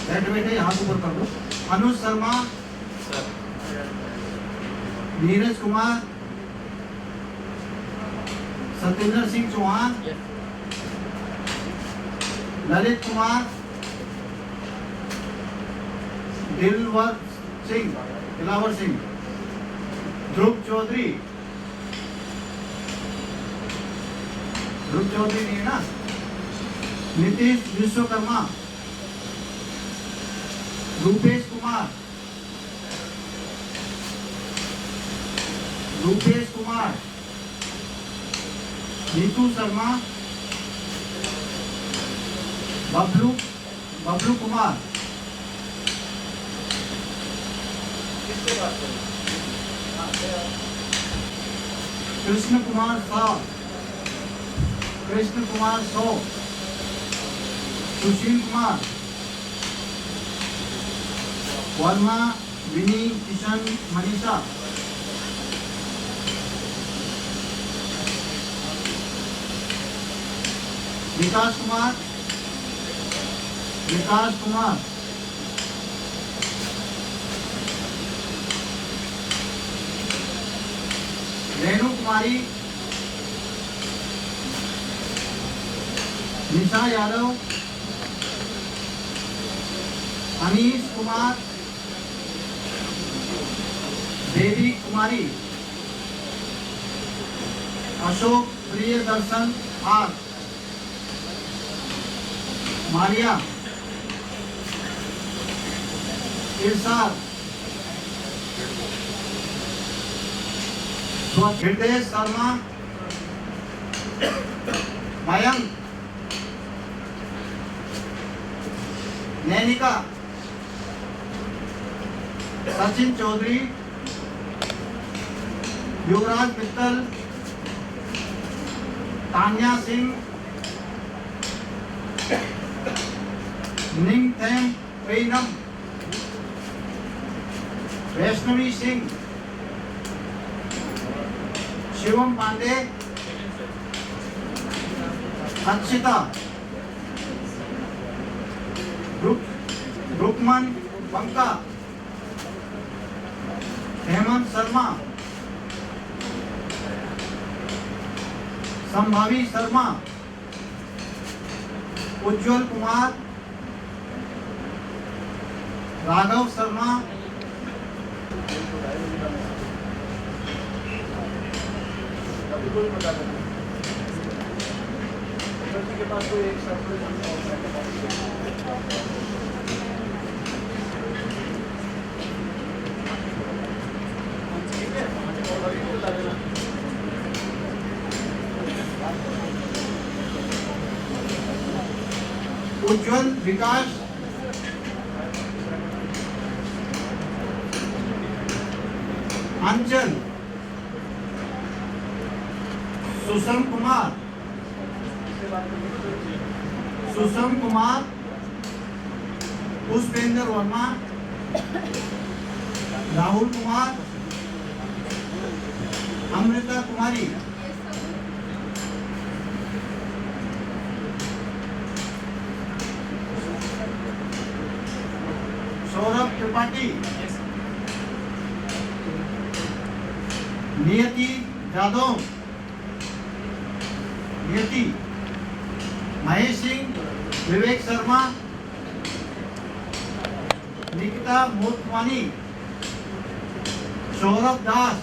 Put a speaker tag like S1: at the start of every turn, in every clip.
S1: बैठे बैठे हाथ ऊपर कर दो। अनुज शर्मा, नीरज कुमार, सत्येंद्र सिंह चौहान, ललित कुमार, दिलवर सिंह, ध्रुव चौधरी नहीं है ना, नीतीश विश्वकर्मा, रूपेश कुमार, नीतू शर्मा, बबलू कुमार, कृष्ण कुमार सौ, सुशील कुमार, वर्मा, विनी, किशन, मनीषा, विकास कुमार, रेणु कुमारी, निशा यादव, अनीश कुमार, देवी कुमारी, अशोक प्रियदर्शन आर, मारिया, इरशाद, हृदय शर्मा, मयंक, नैनिका, सचिन चौधरी, युवराज मित्तल, तान्या सिंह, निंगथेम पेनम, वैष्णवी सिंह, शिवम पांडे, अक्षिता, रुकमन बंका, हेमंत शर्मा, संभावी शर्मा, उज्जवल कुमार, राघव शर्मा, के पास कोई एक उज्जवल विकास, अंचल, सुषम कुमार, पुष्पेंद्र वर्मा, राहुल कुमार, अमृता कुमारी, Saurabh Tripathi, Niyati Yadav, Mahesh Singh, Vivek Sharma, Nikita Motwani, Saurabh Das,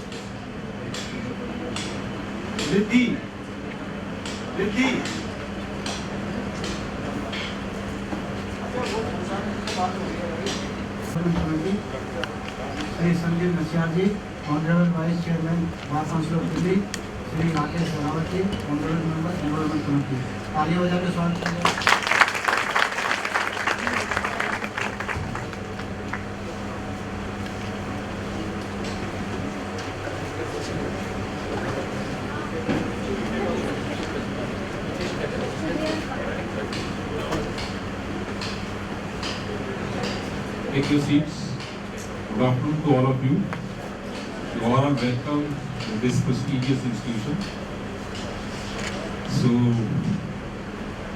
S1: Riddhi Shri Sanjeev Nashiyar ji, honourable vice chairman bar council of Delhi, Shri Rakesh Rawat ji, honourable member environment committee, ताली बजा के स्वागत कीजिए।
S2: Take your seats. Good afternoon to all of you. You all are welcome to this prestigious institution. So,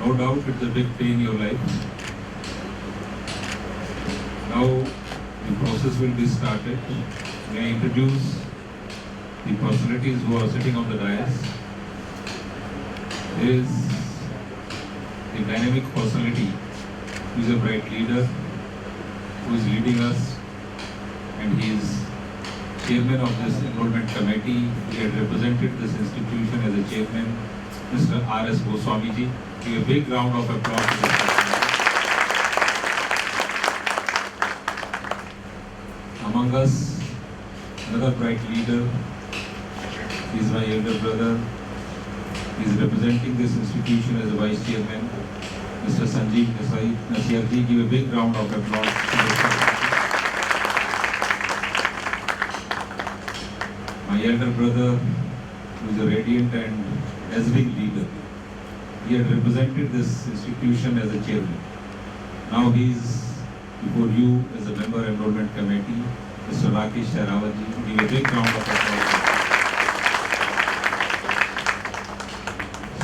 S2: no doubt it's a big day in your life. Now the process will be started. May I introduce the personalities who are sitting on the dais. There is the dynamic personality who is a bright leader, who is leading us, and he is chairman of this enrollment committee. He had represented this institution as a chairman, Mr. R.S. Goswami ji. Give a big round of applause to this person. Among us, another bright leader, he is my elder brother. He is representing this institution as a vice chairman, Mr. Sanjeev Nasir ji. Give a big round of applause to this person. My elder brother, who is a radiant and dazzling leader. He had represented this institution as a chairman. Now he is before you as a member enrollment committee, Mr. Rakesh Sherawat ji. Give a big round of applause.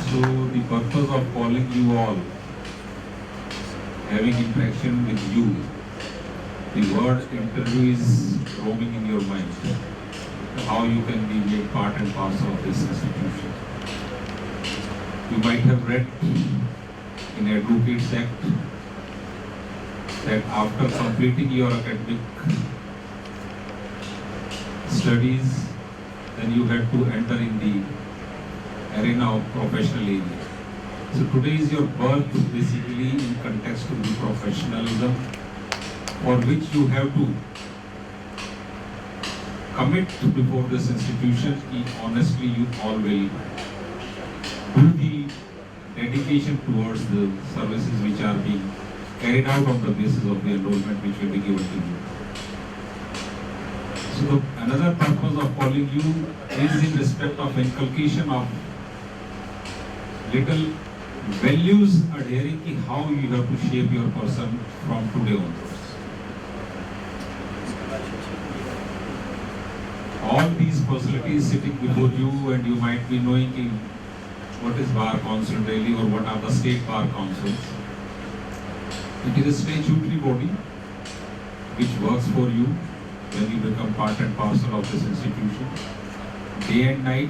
S2: So the purpose of calling you all, having interaction with you, the word interview is roaming in your mind. How you can be made part and parcel of this institution. You might have read in Advocates Act that after completing your academic studies, then you had to enter in the arena of professional area. So today is your birth basically in context to the professionalism for which you have to commit before this institution. Honestly, you all will do the dedication towards the services which are being carried out on the basis of the enrollment which will be given to you. So another purpose of calling you is in respect of inculcation of little values adhering to how you have to shape your person from today onwards. All these facilities sitting before you, and you might be knowing what is Bar Council Delhi or what are the state bar councils. It is a statutory body which works for you when you become part and parcel of this institution. Day and night,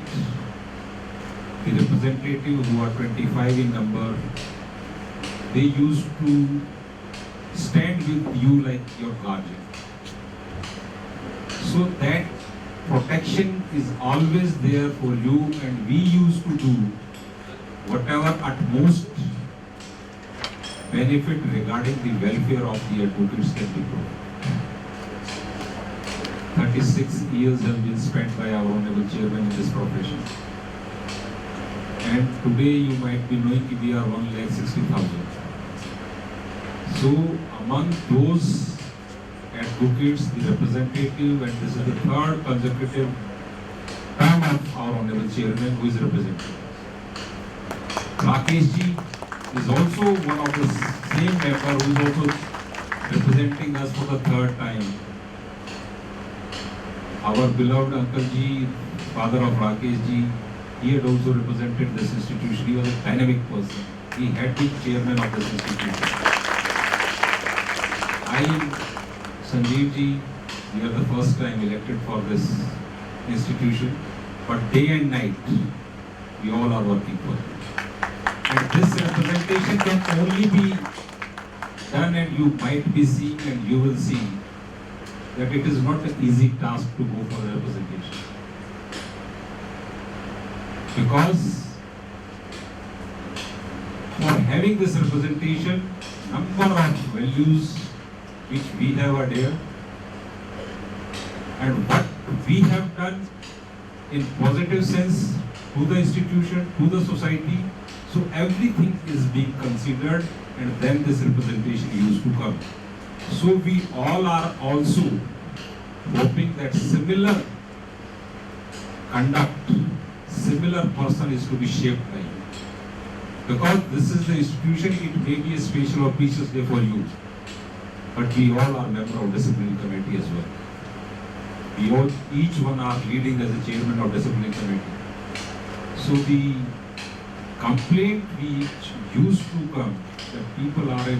S2: the representatives who are 25 in number, they used to stand with you like your guardian. So that protection is always there for you, and we used to do whatever utmost benefit regarding the welfare of the advocates can be provided. 36 years have been spent by our honorable chairman in this profession. And today you might be knowing we are 1,60,000. So among those advocates, the representative, and this is the third consecutive term of our honorable chairman who is representing. Rakesh ji is also one of the same member who is also representing us for the third time. Our beloved uncle ji, father of Rakesh ji, he had also represented this institution. He was a dynamic person. He had been chairman of this institution. Sanjeev ji, we are the first time elected for this institution, but day and night, we all are working for it. And this representation can only be done, and you might be seeing and you will see that it is not an easy task to go for representation. Because for having this representation, number of values which we have adhered and what we have done in positive sense to the institution, to the society, so everything is being considered, and then this representation used to come. So we all are also hoping that similar conduct, similar person is to be shaped by you. Because this is the institution, it may be a special or precious day for you, but we all are member of disciplinary committee as well. We all, each one are leading as a chairman of disciplinary committee. So the complaint which used to come that people are in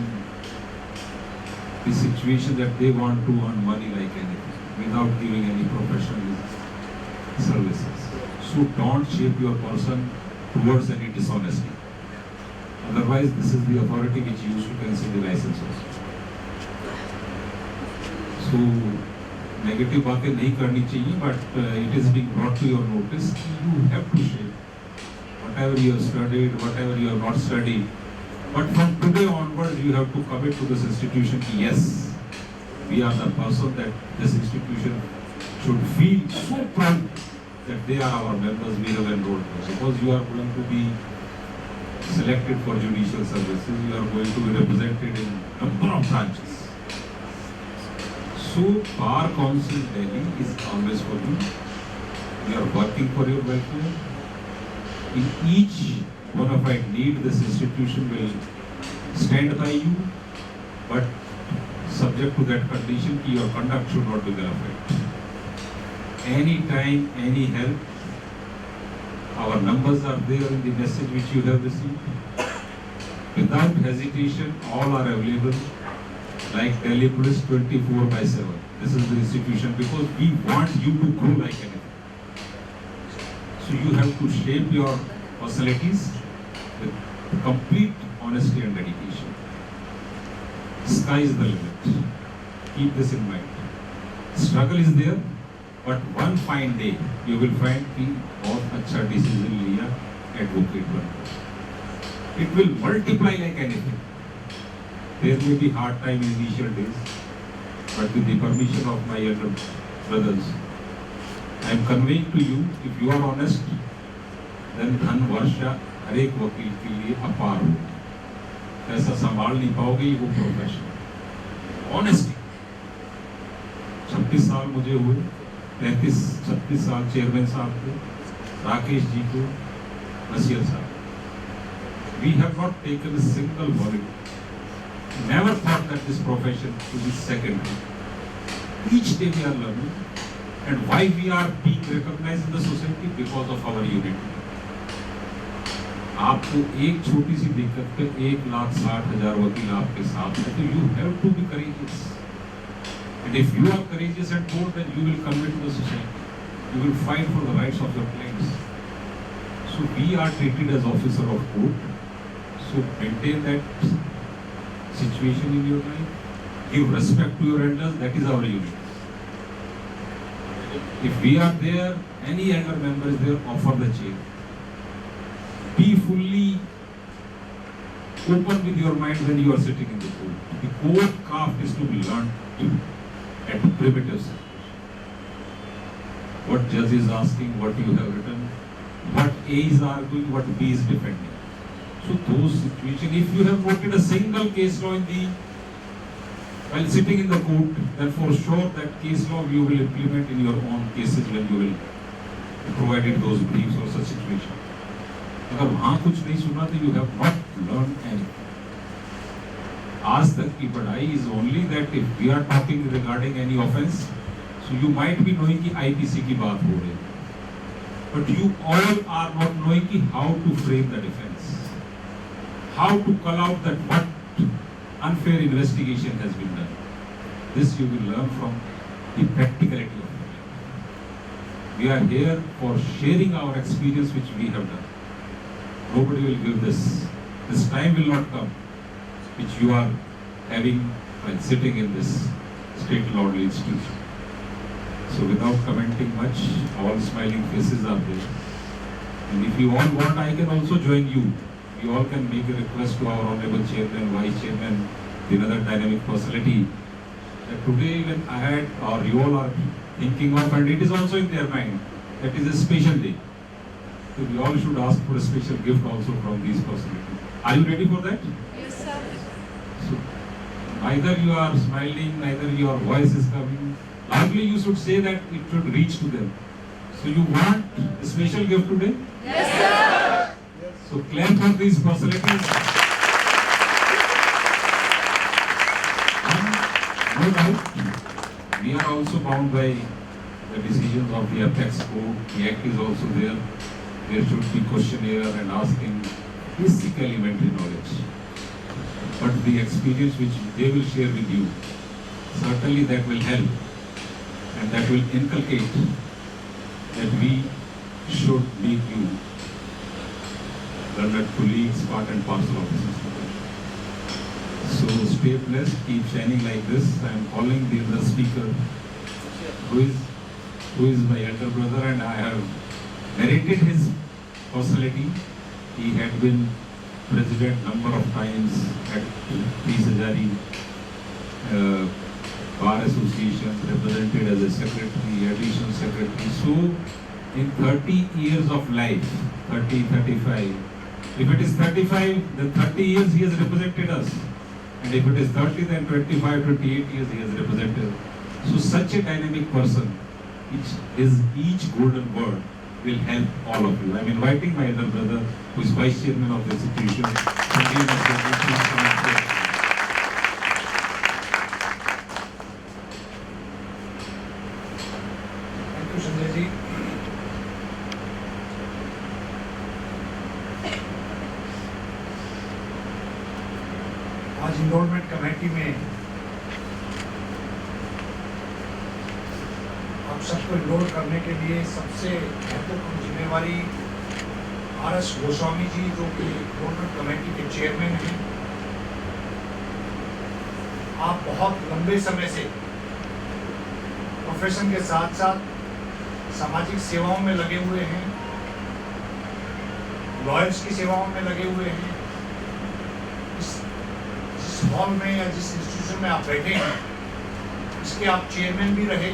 S2: the situation that they want to earn money like anything without giving any professional services. So don't shape your person towards any dishonesty. Otherwise, this is the authority which you use to cancel the license also. So negative बातें नहीं करनी चाहिए, but it is being brought to your notice. You have to shape whatever you have studied, whatever you have not studied. But from today onwards, you have to commit to this institution. Yes, we are the person that this institution should feel so proud that they are our members. We have enrolled them because you are going to be selected for judicial services. You are going to be represented in number of branches. So Bar Council Delhi is always for you. We are working for your welfare. In each bona fide need, this institution will stand by you, but subject to that condition that your conduct should not be verified. Anytime, any help, our numbers are there in the message which you have received. Without hesitation, all are available, like Delhi Police 24/7. This is the institution because we want you to grow like anything. So you have to shape your facilities with complete honesty and dedication. Sky is the limit. Keep this in mind. Struggle is there, but one fine day you will find कि बहुत अच्छा decision लिया advocate बनकर. It will multiply like anything. There may be hard time in initial days, but with the permission of my elder brothers, I am conveying to you, if you are honest, then धन वर्षा हर एक वकील के लिए अपार हो. ऐसा संभाल नहीं पाओगे वो प्रोफेशन. Honesty. 36 साल मुझे हुए, 36 साल चेयरमैन साहब को, राकेश जी को, नसीर साहब. We have not taken a single holiday. Never thought that this profession to be secondary. Each day we are learning, and why we are being recognized in the society because of our unity. आपको एक छोटी सी दिक्कत पे 1,60,000 वकील आपके साथ हैं, तो you have to be courageous. And if you are courageous at court, then you will commit to the society. You will fight for the rights of your clients. So we are treated as officer of court. So maintain that situation in your life. Give respect to your elders. That is our unity. If we are there, any elder member is there, offer the chair. Be fully open with your mind when you are sitting in the court. The court craft is to be learned at primitive stage. What judge is asking, what you have written, what A is arguing, what B is defending. So those situations, if you have quoted a single case law while sitting in the court, then for sure that case law you will implement in your own cases when you will provided those briefs or such situation. अगर वहाँ कुछ नहीं सुना तो you have not learned anything. आज तक की पढ़ाई is only that if we are talking regarding any offence, so you might be knowing कि IPC की बात हो रही है, but you all are not knowing कि how to frame the defense, how to call out that what unfair investigation has been done. This you will learn from the practicality of it. We are here for sharing our experience which we have done. Nobody will give this. This time will not come which you are having while sitting in this state lordly institution. So without commenting much, all smiling faces are there. And if you all want, I can also join you. You all can make a request to our honorable chairman, vice chairman, the other dynamic facility, that today when I had, or you all are thinking of, and it is also in their mind, that is a special day. So we all should ask for a special gift also from these facilities. Are you ready for that?
S3: Yes, sir.
S2: So neither you are smiling, neither your voice is coming. Loudly you should say that it should reach to them. So you want a special gift today?
S3: Yes, sir.
S2: So clap for these facilities. And no doubt, we are also bound by the decisions of the Apex Code. The Act is also there. There should be questionnaire and asking basic elementary knowledge. But the experience which they will share with you certainly that will help and that will inculcate that we should make you learned colleagues, part and parcel of the system. So stay blessed, keep shining like this. I am calling the other speaker, who is my elder brother, and I have narrated his personality. He had been president number of times at P. Sajari Bar Association, represented as a secretary, additional secretary. So in 30 years of life, 30, 35, if it is 35, then 30 years he has represented us. And if it is 30, then 25, 28 years he has represented. So such a dynamic person, each golden word will help all of you. I am inviting my elder brother, who is vice chairman of the institution, Sanjay Nasrani, please come and say.
S4: Thank you, Sanjay ji. आज enrolment committee में आप सबको enrol करने के लिए सबसे महत्वपूर्ण जिम्मेवारी आर.एस. गोस्वामी जी, जो कि इनरोलमेंट कमेटी के चेयरमैन हैं। आप बहुत लंबे समय से प्रोफेशन के साथ साथ सामाजिक सेवाओं में लगे हुए हैं, लॉयर्स की सेवाओं में लगे हुए हैं। जिस हॉल में या जिस इंस्टीट्यूशन में आप बैठे हैं, इसके आप चेयरमैन भी रहे,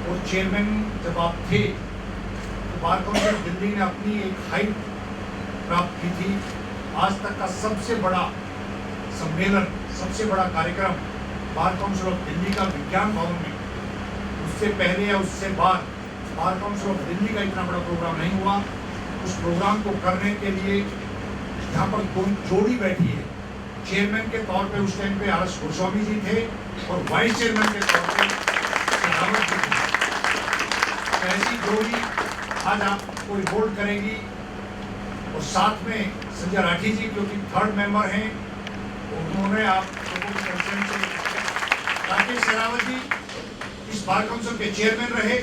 S4: और चेयरमैन जब आप थे तो बार काउंसिल दिल्ली ने अपनी एक हाइट प्राप्त की थी। आज तक का सबसे बड़ा सम्मेलन, सबसे बड़ा कार्यक्रम बार काउंसिल ऑफ दिल्ली का विज्ञान भवन में, उससे पहले या उससे बाद बार काउंसिल ऑफ दिल्ली का इतना बड़ा प्रोग्राम नहीं हुआ। उस प्रोग्राम को करने के लिए यहाँ पर दो जोड़ी बैठी है। चेयरमैन के तौर पे उस टाइम पे आर.एस. गोस्वामी जी थे और वाइस चेयरमैन के तौर पे शेखावत जी थे। ऐसी जोड़ी आज आपको रिपोर्ट करेगी, और साथ में संजय राठी जी, क्योंकि थर्ड मेंबर हैं, उन्होंने आप लोगों के कंसेंट से राकेश शेरावत जी इस बार काउंसिल के चेयरमैन रहे,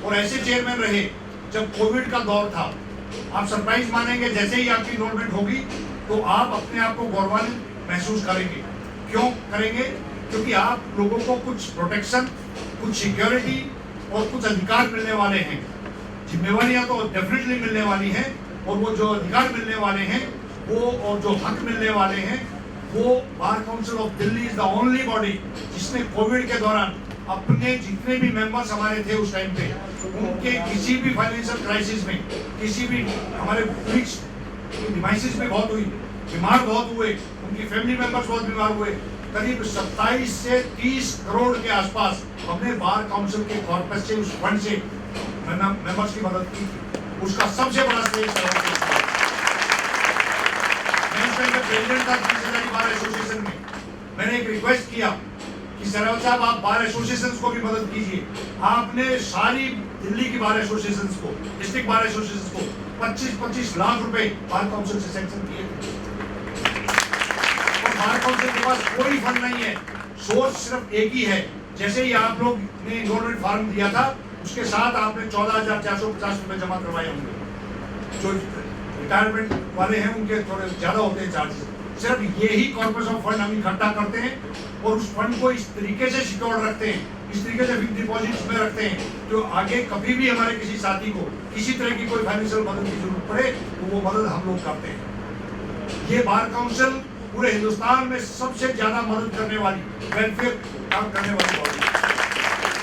S4: और ऐसे चेयरमैन रहे जब कोविड का दौर था। आप सरप्राइज मानेंगे, जैसे ही आपकी इनरोलमेंट होगी तो आप अपने आप को गौरवान्वित महसूस करेंगे। क्यों करेंगे? क्योंकि आप लोगों को कुछ प्रोटेक्शन, कुछ सिक्योरिटी और कुछ अधिकार मिलने वाले हैं। जिम्मेवारियां तो डेफिनेटली मिलने वाली हैं, और वो जो अधिकार मिलने वाले हैं वो, और जो हक मिलने वाले हैं वो, बार council of Delhi is the only body जिसने कोविड के दौरान अपने जितने भी मेंबर्स हमारे थे उस टाइम पे, उनके किसी भी फाइनेंशियल क्राइसिस में, किसी भी हमारे डिवाइसेस में बहुत हुई, बीमार बहुत हुए, उनकी फैमिली मेंबर्स बहुत बीमार हुए, करीब 27 से 30 करोड़ के आसपास हमने बार काउंसिल के कॉर्पस से, उस फंड से मेंबर्स की मदद की। उसका सबसे बड़ा श्रेय प्रेसिडेंट था बार एसोसिएशन में। मैंने एक रिक्वेस्ट किया कि सहरावत साहब, आप बार एसोसिएशन को भी मदद कीजिए। आपने सारी दिल्ली की बार एसोसिएशन को, डिस्ट्रिक्ट बार एसोसिएशन को 25-25 लाख रुपए बार काउंसिल से सैंक्शन किए। बार काउंसिल के पास कोई फंड नहीं है, सोर्स सिर्फ एक ही है। जैसे ही आप लोग ने इनरोलमेंट फॉर्म दिया था, उसके साथ आपने 14,450 रुपए जमा करवाए होंगे। जो रिटायरमेंट वाले हैं उनके थोड़े ज्यादा होते हैं चार्जेस। सिर्फ यही कॉर्पस ऑफ फंड हम इकट्ठा करते हैं, और उस फंड को इस तरीके से सिक्योर रखते हैं, इस तरीके से फिक्स डिपॉजिट्स में रखते हैं, जो आगे कभी भी हमारे किसी साथी को किसी तरह की कोई फाइनेंशियल मदद की जरूरत पड़े तो वो मदद हम लोग करते हैं। ये बार काउंसिल पूरे हिंदुस्तान में सबसे ज्यादा मदद करने वाली, वेलफेयर काम करने वाली बॉडी,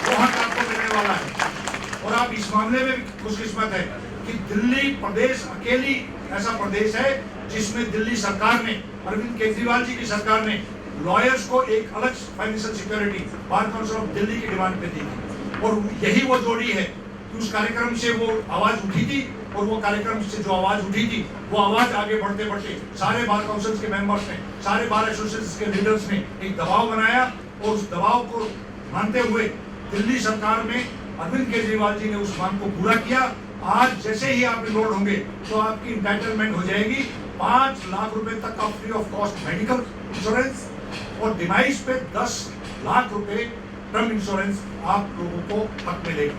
S4: वो हक आपको मिलने वाला है। और आप इस मामले में खुशकिस्मत है कि दिल्ली प्रदेश अकेली ऐसा प्रदेश है जिसमें दिल्ली सरकार ने, अरविंद केजरीवाल जी की सरकार ने, लॉयर्स को एक अलग financial security bar council of Delhi की डिमांड पे दी थी। और यही वो जोड़ी है कि उस कार्यक्रम से वो आवाज उठी थी, और वो कार्यक्रम से जो आवाज उठी थी, वो आवाज आगे बढ़ते बढ़ते सारे बार काउंसिल के मेंबर्स ने, सारे बार एसोसिएशन के लीडर्स ने एक दबाव बनाया, और उस दबाव को मानते हुए दिल्ली सरकार में अरविंद केजरीवाल जी ने उस मांग को पूरा किया। आज जैसे ही आप इनरोल होंगे तो आपकी इंटाइटलमेंट हो जाएगी 5 लाख रुपए तक का free of cost medical insurance, और डिवाइस पे 10 लाख रुपए टर्म इंश्योरेंस आप लोगों को हक मिलेगा।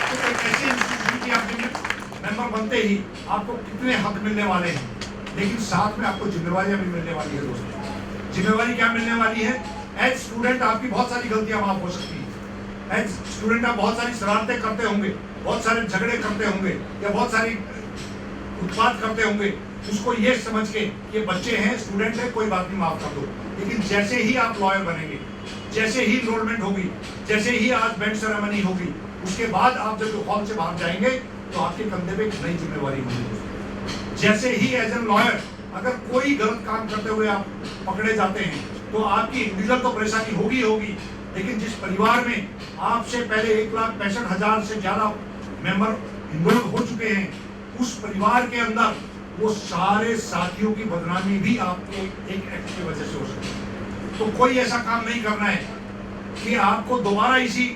S4: तो एक ऐसी इंस्टीट्यूशन की आप मेंबर बनते ही आपको कितने हक मिलने वाले हैं, लेकिन साथ में आपको जिम्मेवारियां भी मिलने वाली है दोस्तों। जिम्मेवारी क्या मिलने वाली है? एज स्टूडेंट आपकी बहुत सारी गलतियां माफ हो सकती है। एज स्टूडेंट आप बहुत सारी शरारतें करते होंगे, बहुत सारे झगड़े करते होंगे या बहुत सारी उत्पाद करते होंगे। उसको ये समझ के ये बच्चे हैं, स्टूडेंट है, कोई बात नहीं, माफ कर दो। लेकिन जैसे ही आप लॉयर बनेंगे, जैसे ही इनरोलमेंट होगी, जैसे ही आज बैंक सेरेमनी होगी, उसके बाद आप जब हॉल से बाहर जाएंगे तो आपके कंधे पे एक नई जिम्मेवारी होगी। जैसे ही एज एन लॉयर अगर कोई गलत काम करते हुए आप पकड़े जाते हैं तो आपकी इंडिविजुअल तो परेशानी होगी होगी, लेकिन जिस परिवार में आपसे पहले 1,65,000 से ज्यादा मेंबर इन्वॉल्व हो चुके हैं, उस परिवार के अंदर वो सारे साथियों की बदनामी भी आपको एक एक्ट की वजह से हो सकती है। तो कोई ऐसा काम नहीं करना है कि आपको दोबारा इसी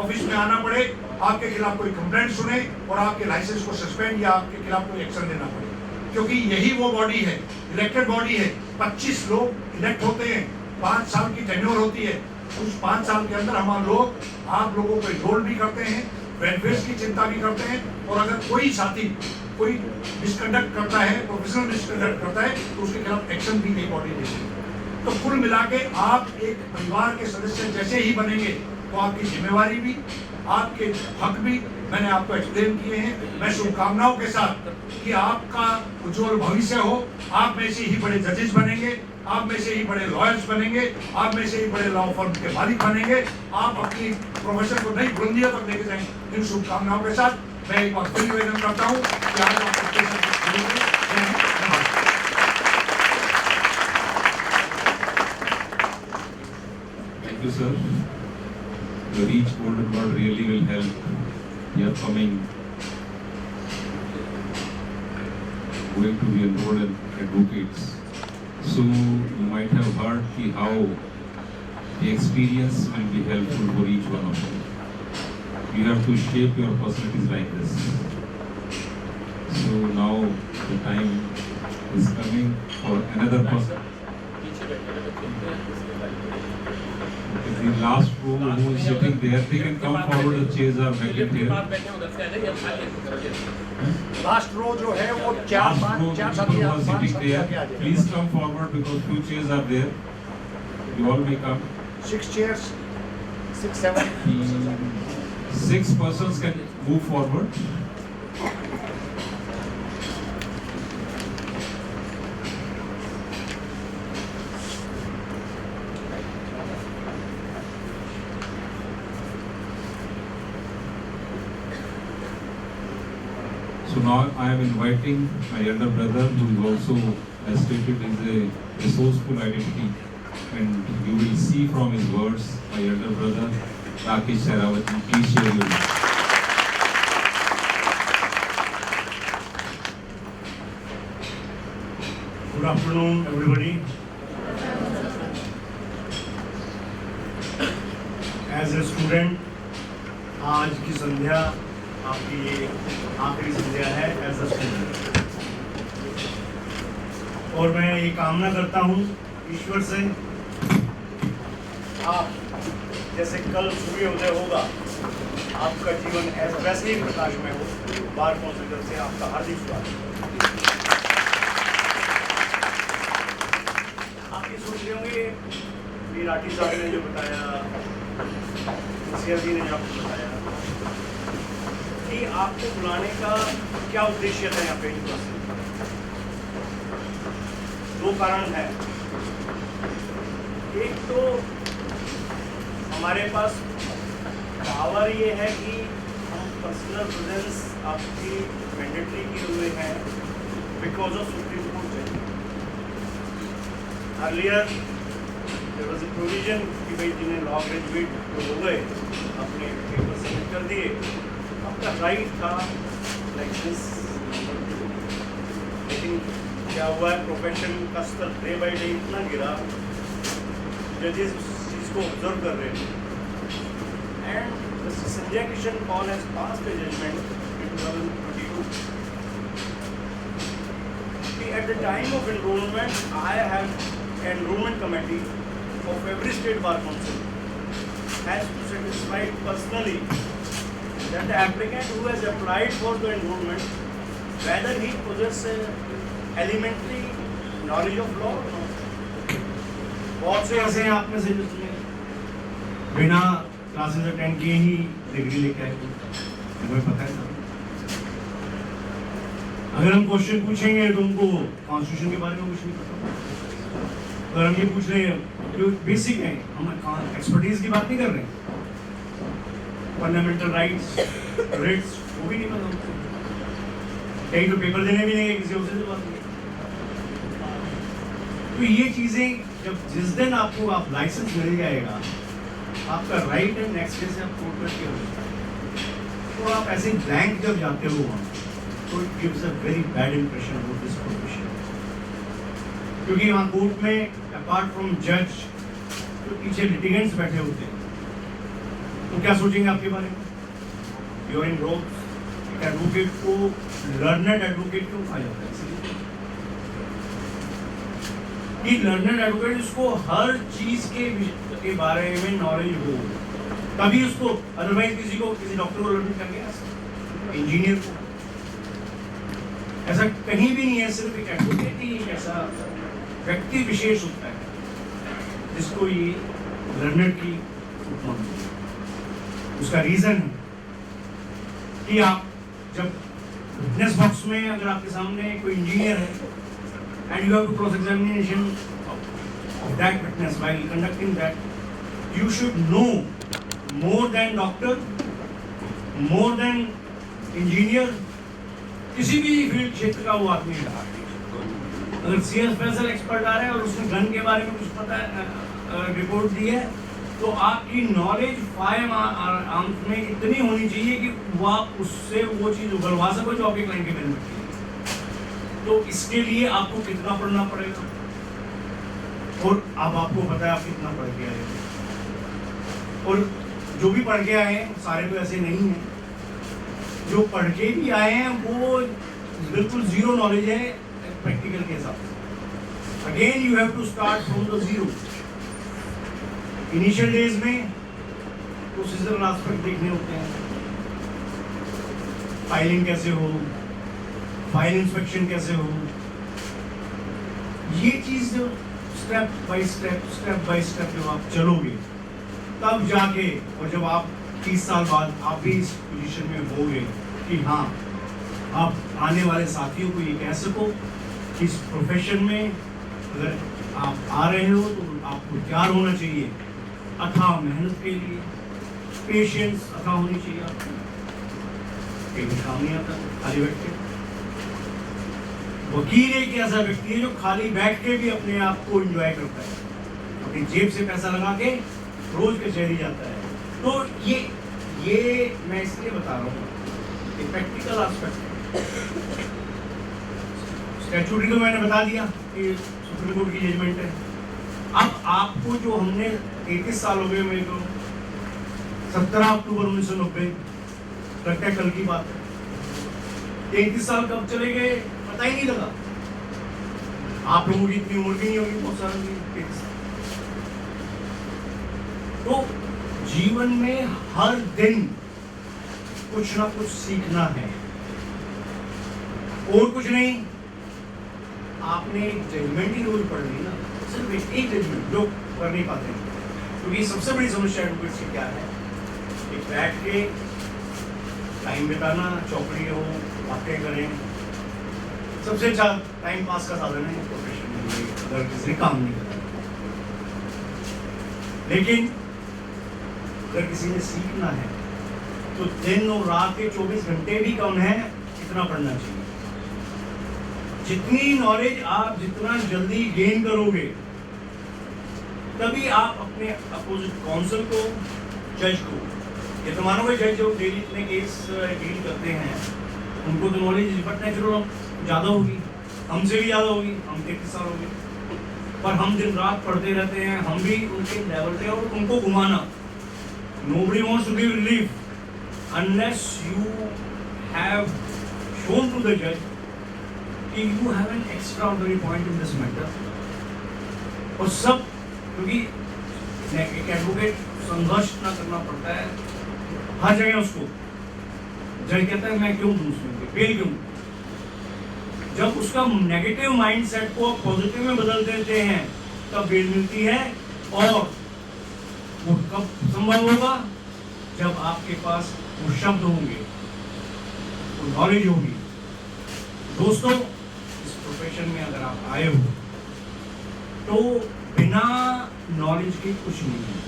S4: ऑफिस में आना पड़े, आपके खिलाफ कोई कंप्लेंट सुने और आपके लाइसेंस को सस्पेंड या आपके खिलाफ कोई एक्शन लेना पड़े, क्योंकि यही वो बॉडी है, इलेक्टेड बॉडी है। 25 लोग इलेक्ट होते हैं, 5 साल की टेन्योर होती है। उस 5 साल के अंदर हम लोग आप लोगों को इनरोल भी करते हैं, वेलफेयर की चिंता भी करते हैं, और अगर कोई साथी कोई मिसकंडक्ट करता है, प्रोफेशनल मिसकंडक्ट करता है, तो उसके खिलाफ एक्शन भी नहीं बॉडी लेती है। तो कुल मिला के आप एक परिवार के सदस्य जैसे ही बनेंगे तो आपकी जिम्मेवारी भी, आपके हक भी मैंने आपको एक्सप्लेन किए हैं। मैं शुभकामनाओं के साथ कि आपका उज्जवल भविष्य हो, आप में से ही बड़े जजेस बनेंगे, आप में से ही बड़े लॉयर्स बनेंगे, आप में से ही बड़े लॉ फर्म के मालिक बनेंगे, आप अपनी प्रोफेशन को नई बुलंदियों तक लेके जाएंगे। इन शुभकामनाओं के साथ मैं एक बार फिर निवेदन करता हूँ कि आज आप
S2: Thank you, sir. The Reach Golden Award really will help the upcoming going to be enrolled advocates. So you might have heard how the experience will be helpful for each one of you. You have to shape your personalities like this. So now the time is coming for another person. The last row who is sitting there, they can come forward. The chairs are vacant here.
S4: Last row जो है वो
S2: Last
S4: 4
S2: row,
S4: 5
S2: people
S4: 7
S2: who are sitting there, please come forward because few chairs are there. You all may come.
S4: 6 chairs, 6 7
S2: 6 persons can move forward. So now I am inviting my elder brother, who is also, as stated, is a resourceful identity, and you will see from his words, my elder brother, Rakesh Sehrawat. Please share your views.
S5: Good afternoon, everybody. As a student, आज की संध्या आपकी ये आखिरी संध्या है as a student, और मैं ये कामना करता हूँ ईश्वर से आप जैसे कल सूर्योदय होगा, आपका जीवन वैसे ही प्रकाशमय हो। बार काउंसिल से आपका हार्दिक स्वागत। आप ये सोच रहे होंगे कि राठी साहब ने जो बताया, सिया जी ने जो आपको बताया कि आपको बुलाने का क्या उद्देश्य था यहाँ पे यूनिवर्सिटी। 2 कारण है। एक तो हमारे पास पावर ये है कि हम पर्सनल प्रेजेंस आपकी मैंडेटरी किए हुए हैं because of supreme court judgement. Earlier there was a provision कि भाई जिन्हें लॉ ग्रेजुएट हो गए अपने पेपर सबमिट कर दिए, आपका राइट था लाइक दिस। लेकिन क्या हुआ है, प्रोफेशन का स्तर डे बाई डे इतना गिरा, जजेस को ऑब्जर्व कर रहे हैं। And Sanjay Kishan Paul has passed a judgment in 2022 कि at the time of enrolment I have enrolment committee of every state bar council has to satisfy personally that the applicant who has applied for the enrollment, whether he possesses elementary knowledge of law or not.
S6: बहुत से ऐसे हैं आप में से जिसने बिना classes attend किए ही डिग्री लेके आए, हमें पता है सब। अगर हम क्वेश्चन पूछेंगे तो उनको कॉन्स्टिट्यूशन के बारे में कुछ नहीं पता। अगर हम ये पूछ रहे हैं जो बेसिक है, हम एक्सपर्टीज की बात नहीं कर रहे, फंडामेंटल राइट्स रिट्स वो भी नहीं पता उनको, कहीं तो पेपर देने भी नहीं किसी और से बात नहीं। तो ये चीजें जब जिस दिन आपको आप लाइसेंस मिल जाएगा, आपका राइट एंड नेक्स्ट डे से आप कोर्ट करके हो जाता है, तो आप ऐसे ब्लैंक जब जाते हो वहाँ, तो it gives a very bad impression about this profession. क्योंकि वहाँ कोर्ट में अपार्ट फ्रॉम जज तो पीछे लिटिगेंट्स बैठे होते हैं, तो क्या सोचेंगे आपके बारे में? You are in road. Advocate को लर्नड एडवोकेट क्यों कहा जाता है? कि लर्नड एडवोकेट उसको हर चीज के बारे में नॉलेज हो, तभी उसको, अदरवाइज किसी डॉक्टर को लर्न कर गया, इंजीनियर को ऐसा कहीं भी नहीं है। सिर्फ एक एडवोकेट ही एक ऐसा व्यक्ति विशेष होता है जिसको ये लर्नड की उपमा मिलती है। उसका रीजन है कि आप जब विटनेस बॉक्स में अगर आपके सामने कोई इंजीनियर है and you have to cross examination of that witness, while conducting that you should know more than doctor, more than engineer, किसी भी फील्ड क्षेत्र का वो आदमी रहा। अगर सीएस स्पेशल एक्सपर्ट आ रहा है और उसने गन के बारे में कुछ पता है, रिपोर्ट दी है, तो आपकी नॉलेज फायर आर्म्स में इतनी होनी चाहिए कि वो आप उससे वो चीज़ उगलवा सको जो आपके क्लाइंट के बेनिफिट की है। तो इसके लिए आपको कितना पढ़ना पड़ेगा, और अब आपको पता है आप कितना पढ़ के आए हैं। और जो भी पढ़ के आए हैं सारे तो ऐसे नहीं हैं, जो पढ़ के भी आए हैं वो बिल्कुल जीरो नॉलेज है प्रैक्टिकल के हिसाब से। Again you have to start from the zero. Initial days में प्रोसीजरल एस्पेक्ट देखने होते हैं, फाइलिंग कैसे हो, फाइल इंस्पेक्शन कैसे हो, ये चीज जो स्टेप बाय स्टेप जब आप चलोगे, तब जाके, और जब आप 30 साल बाद आप भी इस पोजीशन में होगे कि हाँ आप आने वाले साथियों को ये कह सको कि इस प्रोफेशन में अगर आप आ रहे हो तो आपको तैयार होना चाहिए अथाह मेहनत के लिए, पेशेंस अथाह होनी चाहिए आपको। कहीं काम नहीं आता खाली बैठ के। वकील एक ऐसा व्यक्ति है जो खाली बैठ के भी अपने आप को एंजॉय करता है, अपनी जेब से पैसा लगा के रोज कचहरी जाता है। तो ये मैं इसलिए बता रहा हूँ कि प्रैक्टिकल एस्पेक्ट। स्टैट्यूटरी तो मैंने बता दिया कि सुप्रीम कोर्ट की जजमेंट है। अब आपको जो हमने 33 साल हो गए मेरे को, 17 अक्टूबर 1990 लगता है कल की बात है। 33 साल कब चले गए पता ही नहीं लगा। आप लोगों की इतनी उम्र भी नहीं होगी, बहुत सारे की। तो जीवन में हर दिन कुछ ना कुछ सीखना है, और कुछ नहीं। आपने जजमेंट ही रोज पढ़ ली ना, सिर्फ एक जजमेंट जो कर नहीं पाते, क्योंकि सबसे बड़ी समस्या एडवोकेट से क्या है कि बैठ के टाइम बिताना, चौकड़ी हो, बातें करें, सबसे अच्छा टाइम पास का साधन है प्रोफेशन में, अगर किसी काम नहीं करना। लेकिन अगर किसी ने सीखना है तो दिन और रात के 24 घंटे भी कम है, इतना पढ़ना चाहिए। जितनी नॉलेज आप जितना जल्दी गेन करोगे, तभी आप अपने अपोजिट काउंसिल को, जज को, ये तो मानो जज जो डेली इतने केस डील करते हैं, उनको तो नॉलेज बट नेचुरल ज़्यादा होगी, हमसे भी ज़्यादा होगी। हम 33 साल हो गए, पर हम दिन रात पढ़ते रहते हैं, हम भी उनके लेवल पे, और उनको घुमाना। Nobody wants to give relief unless you have shown to the judge कि you have an extraordinary point in this matter। और सब, क्योंकि एक एडवोकेट संघर्ष ना करना पड़ता है हर जगह उसको। जज कहता है मैं क्यों दूं उसमें, बेल क्यों? जब उसका नेगेटिव माइंडसेट को पॉजिटिव में बदल देते हैं तब बेल मिलती है। और वो कब संभव होगा? जब आपके पास वो शब्द होंगे, वो नॉलेज होगी। दोस्तों, इस प्रोफेशन में अगर आप आए हो तो बिना नॉलेज के कुछ नहीं है।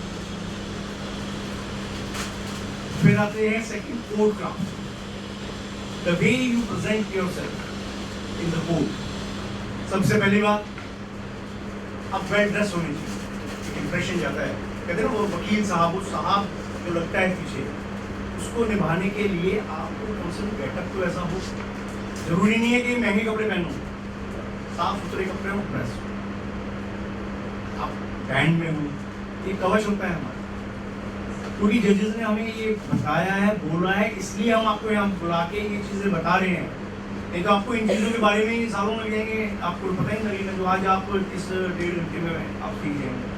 S6: फिर आते हैं second, code craft, the way you present yourself in the court. सबसे पहली बात, आप वेल ड्रेस होने चाहिए, एक इंप्रेशन जाता है। कहते हैं ना वो वकील साहब, वो साहब जो लगता है पीछे, उसको निभाने के लिए आपको कम से कम गेटअप तो ऐसा हो। जरूरी नहीं है कि महंगे कपड़े पहनो, साफ सुथरे कपड़े हो, प्रेस हो, आप बैंड में हो। ये कवच होता है हमारा, क्योंकि जजेस ने हमें ये बताया है, बोला है, इसलिए हम आपको यहाँ बुला के ये चीज़ें बता रहे हैं। नहीं तो आपको इन चीज़ों के बारे में सालों लग जाएंगे, आपको पता ही नहीं लगेगा। जो आज आप इस 1.5 घंटे में आप सीख जाएंगे।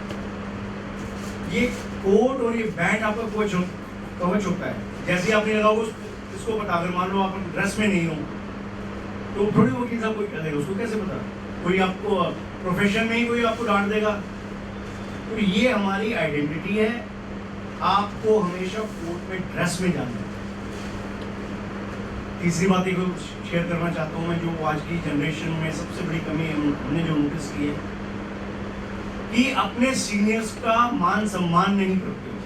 S6: ये कोट और ये बैंड आपका कवच होता है। जैसे आपने लगा इसको पता, अगर मान लो आप ड्रेस में नहीं हो तो थोड़ी वकील साहब कोई कह देगा, उसको कैसे पता? कोई आपको प्रोफेशन में ही कोई आपको डांट देगा। तो ये हमारी आइडेंटिटी है, आपको हमेशा कोर्ट में ड्रेस में जाना है। तीसरी बात एक शेयर करना चाहता हूँ मैं, जो आज की जनरेशन में सबसे बड़ी कमी है, हमने जो नोटिस की है कि अपने सीनियर्स का मान सम्मान नहीं करते हो।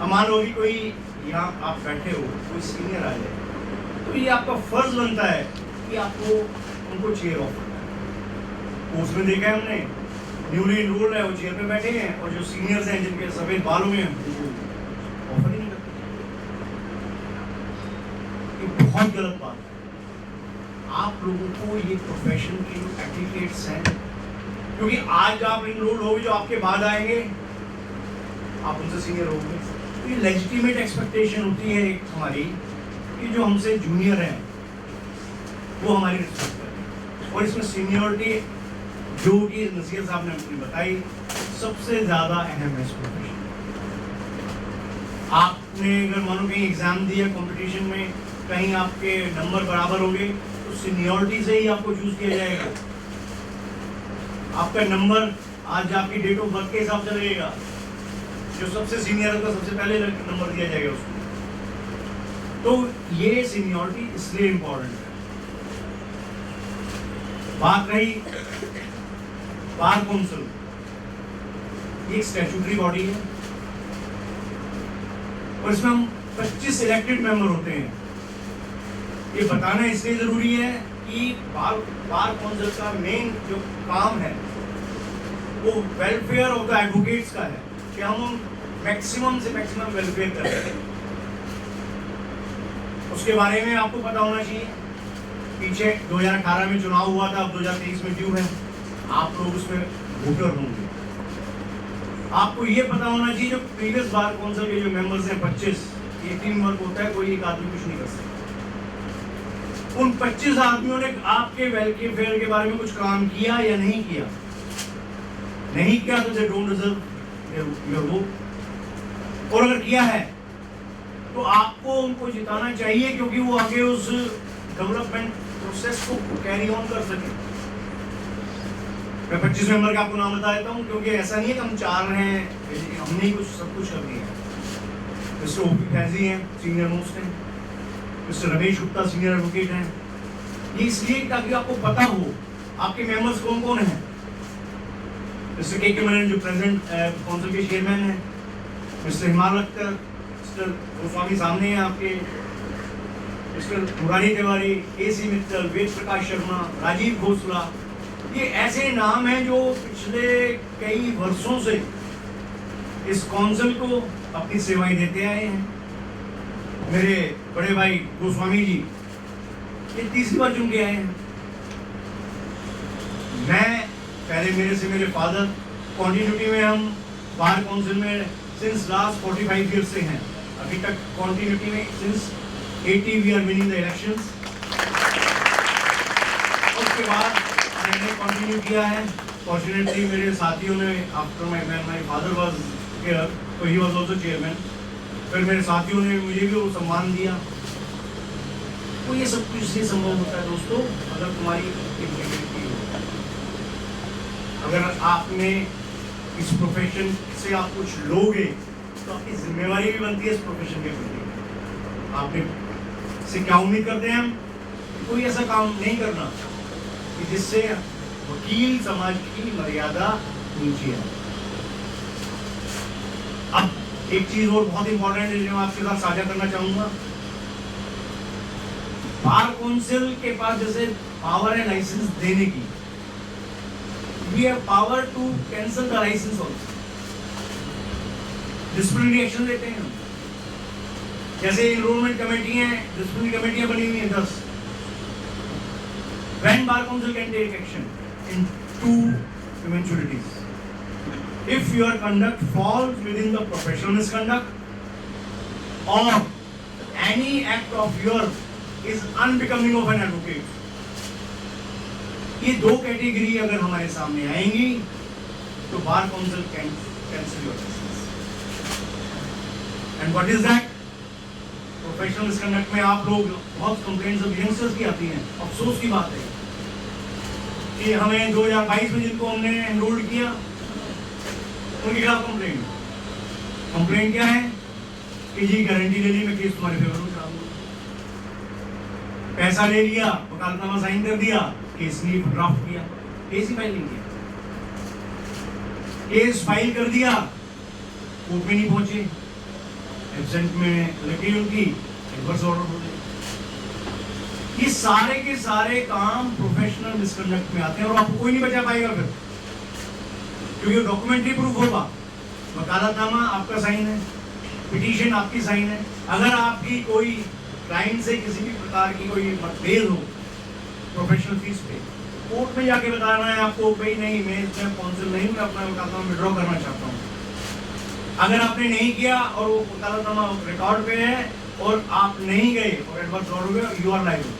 S6: अब मान लो कि कोई यहाँ आप बैठे हो, कोई सीनियर आ जाए तो ये आपका फर्ज बनता है कि आपको उनको चेयर ऑफर करना है। उसमें देखा है हमने, न्यूली इनरोल्ड है, वो चेयर पे बैठे हैं, और जो सीनियर्स हैं जिनके सफेद बाल हुए हैं उनको ऑफर ही नहीं करते। ये बहुत गलत बात है। आप लोगों को ये प्रोफेशन के जो एटिकेट्स हैं, क्योंकि आज आप इनरोल होगे, जो आपके बाद आएंगे आप उनसे सीनियर होंगे, तो ये लेजिटिमेट एक्सपेक्टेशन होती है एक हमारी कि जो हमसे जूनियर हैं वो हमारी रिस्पेक्ट करें। और इसमें सीनियरिटी जो कि नसीर साहब ने अपनी बताई, सबसे ज़्यादा अहम है इस प्रोफेशन। आपने अगर मानो कहीं एग्ज़ाम दिया कंपटीशन में, कहीं आपके नंबर बराबर होंगे तो सीनियरिटी से ही आपको चूज किया जाएगा। आपका नंबर आज आपकी डेट ऑफ बर्थ के हिसाब से लगेगा, जो सबसे सीनियर है उसका सबसे पहले नंबर दिया जाएगा उसको। तो ये सीनियरिटी इसलिए इम्पोर्टेंट है। बात रही बार काउंसिल, ये एक स्टैट्यूटरी बॉडी है और इसमें हम 25 इलेक्टेड मेंबर होते हैं। ये बताना इसलिए जरूरी है कि बार काउंसिल का मेन जो काम है वो वेलफेयर ऑफ द एडवोकेट्स का है, कि हम मैक्सिमम से मैक्सिमम वेलफेयर करें। उसके बारे में आपको पता होना चाहिए। पीछे 2018 में चुनाव हुआ था, अब 2023 में ड्यू है, आप लोग उसमें वोटर होंगे। आपको ये पता होना चाहिए जो प्रीवियस बार काउंसिल के जो मेंबर्स हैं 25, ये टीम वर्क होता है, कोई एक आदमी कुछ नहीं कर सकता। उन 25 आदमियों ने आपके वेलफेयर के बारे में कुछ काम किया या नहीं किया? नहीं किया तो they don't deserve your vote. और अगर किया है तो आपको उनको जिताना चाहिए, क्योंकि वो आगे उस डेवलपमेंट प्रोसेस को कैरी ऑन कर सके। मैं 25 मेंबर का आपको नाम बता देता हूँ, क्योंकि ऐसा नहीं है कि हम 4 हैं, हमने ही कुछ सब कुछ कर दिया है। मिस्टर ओपी फैजी हैं, सीनियर मोस्ट हैं, mister Ramesh Gupta senior advocate हैं। ये इसलिए ताकि आपको पता हो आपके मेंबर्स कौन कौन हैं। मिस्टर के मेनन जो प्रेजेंट काउंसिल के चेयरमैन हैं, मिस्टर हिमाल अख्तर, मिस्टर गोस्वामी सामने हैं आपके, मिस्टर मुरारी तिवारी, AC मित्तल, वेद प्रकाश शर्मा, राजीव घोसला, ये ऐसे नाम हैं जो पिछले कई वर्षों से इस काउंसिल को अपनी सेवाएं देते आए हैं। मेरे बड़े भाई गोस्वामी जी ये 30वीं बार चुन के आए हैं। मैं पहले मेरे फादर कॉन्टिन्यूटी में, हम बार काउंसिल में सिंस लास्ट 45 ईयर्स से हैं, अभी तक कॉन्टिन्यूटी में since 80 we are winning the elections. उसके बाद मैंने कंटिन्यू किया है फॉर्चुनेटली मेरे साथियों ने after my father was here, तो ही वाज आल्सो चेयरमैन, फिर मेरे साथियों ने मुझे भी वो सम्मान दिया। तो ये सब कुछ इसलिए संभव होता है दोस्तों, अगर तुम्हारी इंटीग्रिटी हो, अगर आपने इस प्रोफेशन से आप कुछ लोगे तो आपकी जिम्मेवारी भी बनती है इस प्रोफेशन के प्रति। आपने से क्या उम्मीद करते हैं हम? कोई ऐसा काम नहीं करना कि जिससे वकील समाज की मर्यादा नीचे है। अब एक चीज और बहुत इंपॉर्टेंट है जो मैं आपके साथ साझा करना चाहूंगा। बार काउंसिल के पास जैसे पावर है लाइसेंस देने की, we have power to cancel the licence also. Disciplinary action लेते हैं हम, जैसे एनरोलमेंट कमेटी है, डिसिप्लिनरी कमेटियां बनी हुई हैं 10। When Bar Council can take action in two eventualities. If your conduct falls within the professional misconduct or any act of yours is unbecoming of an advocate. ये दो कैटेगरी अगर हमारे सामने आएंगी तो bar council can cancel your licence. And what is that? Professional misconduct में आप लोग बहुत कंप्लेंट्स ऑफ यंगस्टर्स की आती हैं। अफसोस की बात है कि हमें 2022 में जिनको हमने एनरोल्ड किया उनके खिलाफ कंप्लेंट क्या है कि जी गारंटी ले ली, मैं केस तुम्हारे फेवर में करा दूंगा। पैसा ले लिया, वकालतनामा साइन कर दिया, केस नहीं ड्राफ्ट किया, केस ही फाइल नहीं किया, केस फाइल कर दिया, कोर्ट में नहीं पहुंचे, एब्सेंट में लगी उनकी, एडवर्स ऑर्डर हो गए। ये सारे के सारे काम प्रोफेशनल मिसकंडक्ट में आते हैं और आपको कोई नहीं बचा पाएगा फिर, क्योंकि डॉक्यूमेंट्री प्रूफ होगा। वकालतनामा आपका साइन है, पिटीशन आपकी साइन है। अगर आपकी कोई क्लाइंट से किसी भी प्रकार की कोई मतभेद हो प्रोफेशनल फीस पे, कोर्ट में जाके बताना है आपको, भाई नहीं मैं इसमें काउंसिल नहीं, मैं अपना वकालतनामा विड्रॉ करना चाहता हूँ। अगर आपने नहीं किया और वो वकालतनामा रिकॉर्ड पे है और आप नहीं गए और एडवर्स ऑर्डर हो गया, यू आर लायबल।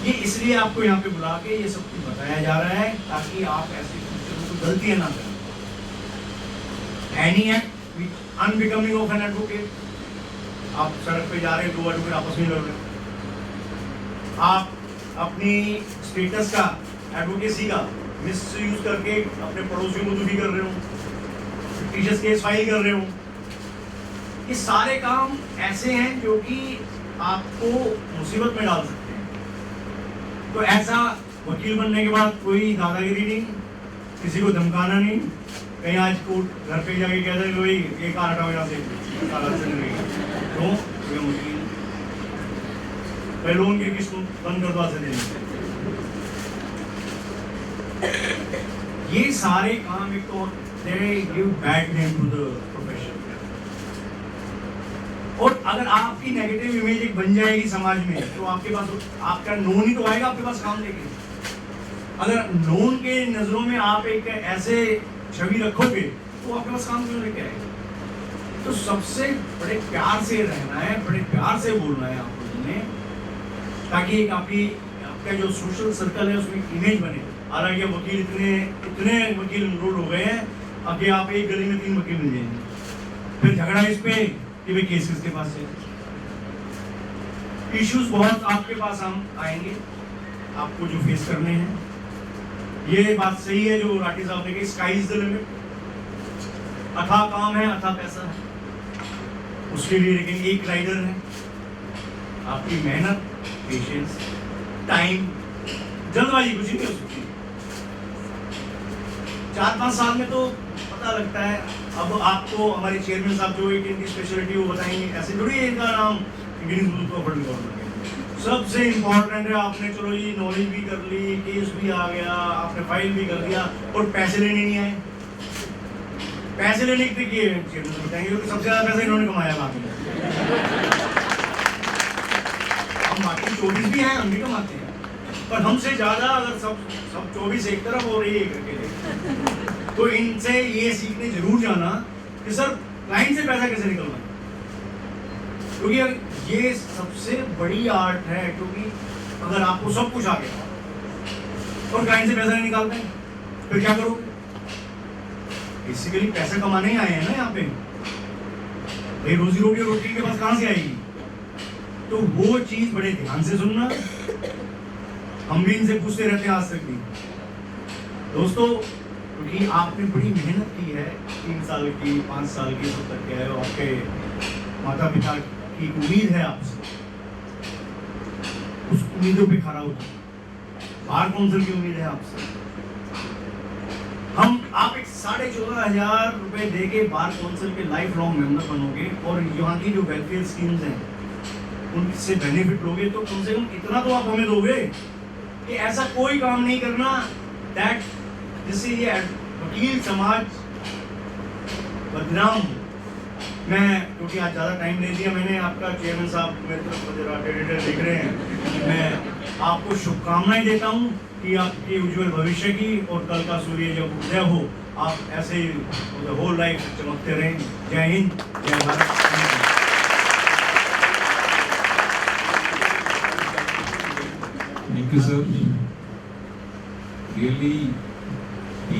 S6: ये इसलिए आपको यहाँ पे बुला के ये सब कुछ बताया जा रहा है ताकि आप ऐसी गलतियां ना करें। Any act unbecoming of an advocate, आप सड़क पे जा रहे हैं, दो एडवोकेट आपस में लड़ रहे हैं, आप अपनी स्टेटस का एडवोकेसी का मिस यूज करके अपने पड़ोसियों को दुखी कर रहे हो, फिक्टिशियस केस फाइल कर रहे हो, ये सारे काम ऐसे हैं जो कि आपको मुसीबत में डाल सकते हैं। तो ऐसा वकील बनने के बाद कोई दादागिरी नहीं, किसी को धमकाना नहीं, कहीं आज कोर्ट घर पे जाके कहते हैं भाई एक कार हटाओ यहाँ से, कार चल रही है, तो वकील लोन की किस्त बंद कर दो से देने। ये सारे काम एक तो they give bad name to the profession। और अगर आपकी नेगेटिव इमेज एक बन जाएगी समाज में तो आपके पास आपका नोन ही तो आएगा आपके पास काम लेके। अगर नोन के नजरों में आप एक ऐसे छवि रखोगे तो आपके पास काम क्यों लेके आएगा? तो सबसे बड़े प्यार से रहना है, बड़े प्यार से बोलना है आप लोगों ने, ताकि एक आपका जो सोशल सर्कल है उसमें इमेज बने। हालांकि वकील इतने वकील एनरोल हो गए हैं, अभी आप एक गली में 3 वकील मिल जाएंगे, फिर झगड़ा इस पे कि भाई केस किसके पास है। इश्यूज बहुत आपके पास हम आएंगे, आपको जो फेस करने हैं। ये बात सही है जो राठी साहब ने कही, स्काई इज द लिमिट। अथाह काम है, अथाह पैसा है, उसके लिए लेकिन एक राइडर है, आपकी मेहनत, पेशेंस, टाइम। जल्दबाजी कुछ नहीं हो सकती। 4-5 साल में तो पता लगता है। अब आपको हमारे चेयरमैन साहब जो एक इनकी स्पेशलिटी वो बताएंगे, ऐसे थोड़ी इनका नाम Guinness book of world record में। सबसे इम्पोर्टेंट है आपने चलो ये नॉलेज भी कर ली, केस भी आ गया, आपने फाइल भी कर दिया और पैसे लेने नहीं आए। पैसे लेने के लिए चेयरमैन बताएंगे क्योंकि सबसे ज्यादा पैसा इन्होंने कमाया बाकी। हम बाकी 24 भी हैं, हम भी कमाते हैं, पर हमसे ज्यादा अगर सब 24 एक तरफ और ये एक अकेले, तो इनसे ये सीखने जरूर जाना कि सर क्लाइंट से पैसा कैसे निकलना है, क्योंकि ये सबसे बड़ी आर्ट है। क्योंकि अगर आपको सब कुछ आ गया और क्लाइंट से पैसा नहीं निकालते हैं फिर क्या करोगे? बेसिकली पैसा कमाने ही आए हैं ना यहाँ पे, भाई रोजी रोटी के पास कहाँ से आएगी? तो वो चीज बड़े ध्यान से सुनना। हम भी इनसे पूछते रहते हैं आज तक भी दोस्तों, क्योंकि आपने बड़ी मेहनत की है, 3 साल की 5 साल की सब तक है, आपके माता पिता की उम्मीद है आपसे, उस उम्मीदों पे खरा उतरो। बार काउंसिल की उम्मीद है आपसे। आप एक 14,500 रुपए दे के बार काउंसिल के लाइफ लॉन्ग मेंबर बनोगे और यहाँ की जो वेलफेयर स्कीम्स हैं उनसे बेनिफिट लोगे, तो कम से कम इतना तो आप हमें दोगे कि ऐसा कोई काम नहीं करना दैट जिससे ये वकील समाज बदनाम। मैं क्योंकि आज ज़्यादा टाइम दे दिया मैंने, आपका चेयरमैन साहब मेरे तरफ जरा टेढ़े देख रहे हैं, मैं आपको शुभकामनाएं देता हूं कि आपके उज्जवल भविष्य की, और कल का सूर्य जब उदय हो आप ऐसे ही होल लाइफ चमकते रहें। जय हिंद, जय Bharat.
S2: Thank you, sir. Really,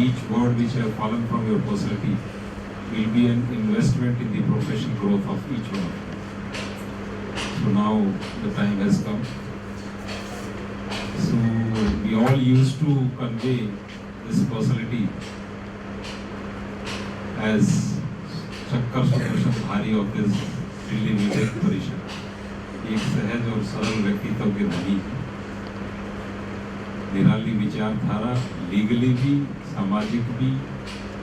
S2: each word which have fallen from your personality will be an investment in the professional growth of each one of you. So now the time has come. So we all used to convey this personality as Chakkar Sudarshan Dhari of this Delhi Vidak Parishad. एक सहज और सरल व्यक्तित्व के धनी, निराली विचारधारा, legally भी, सामाजिक भी,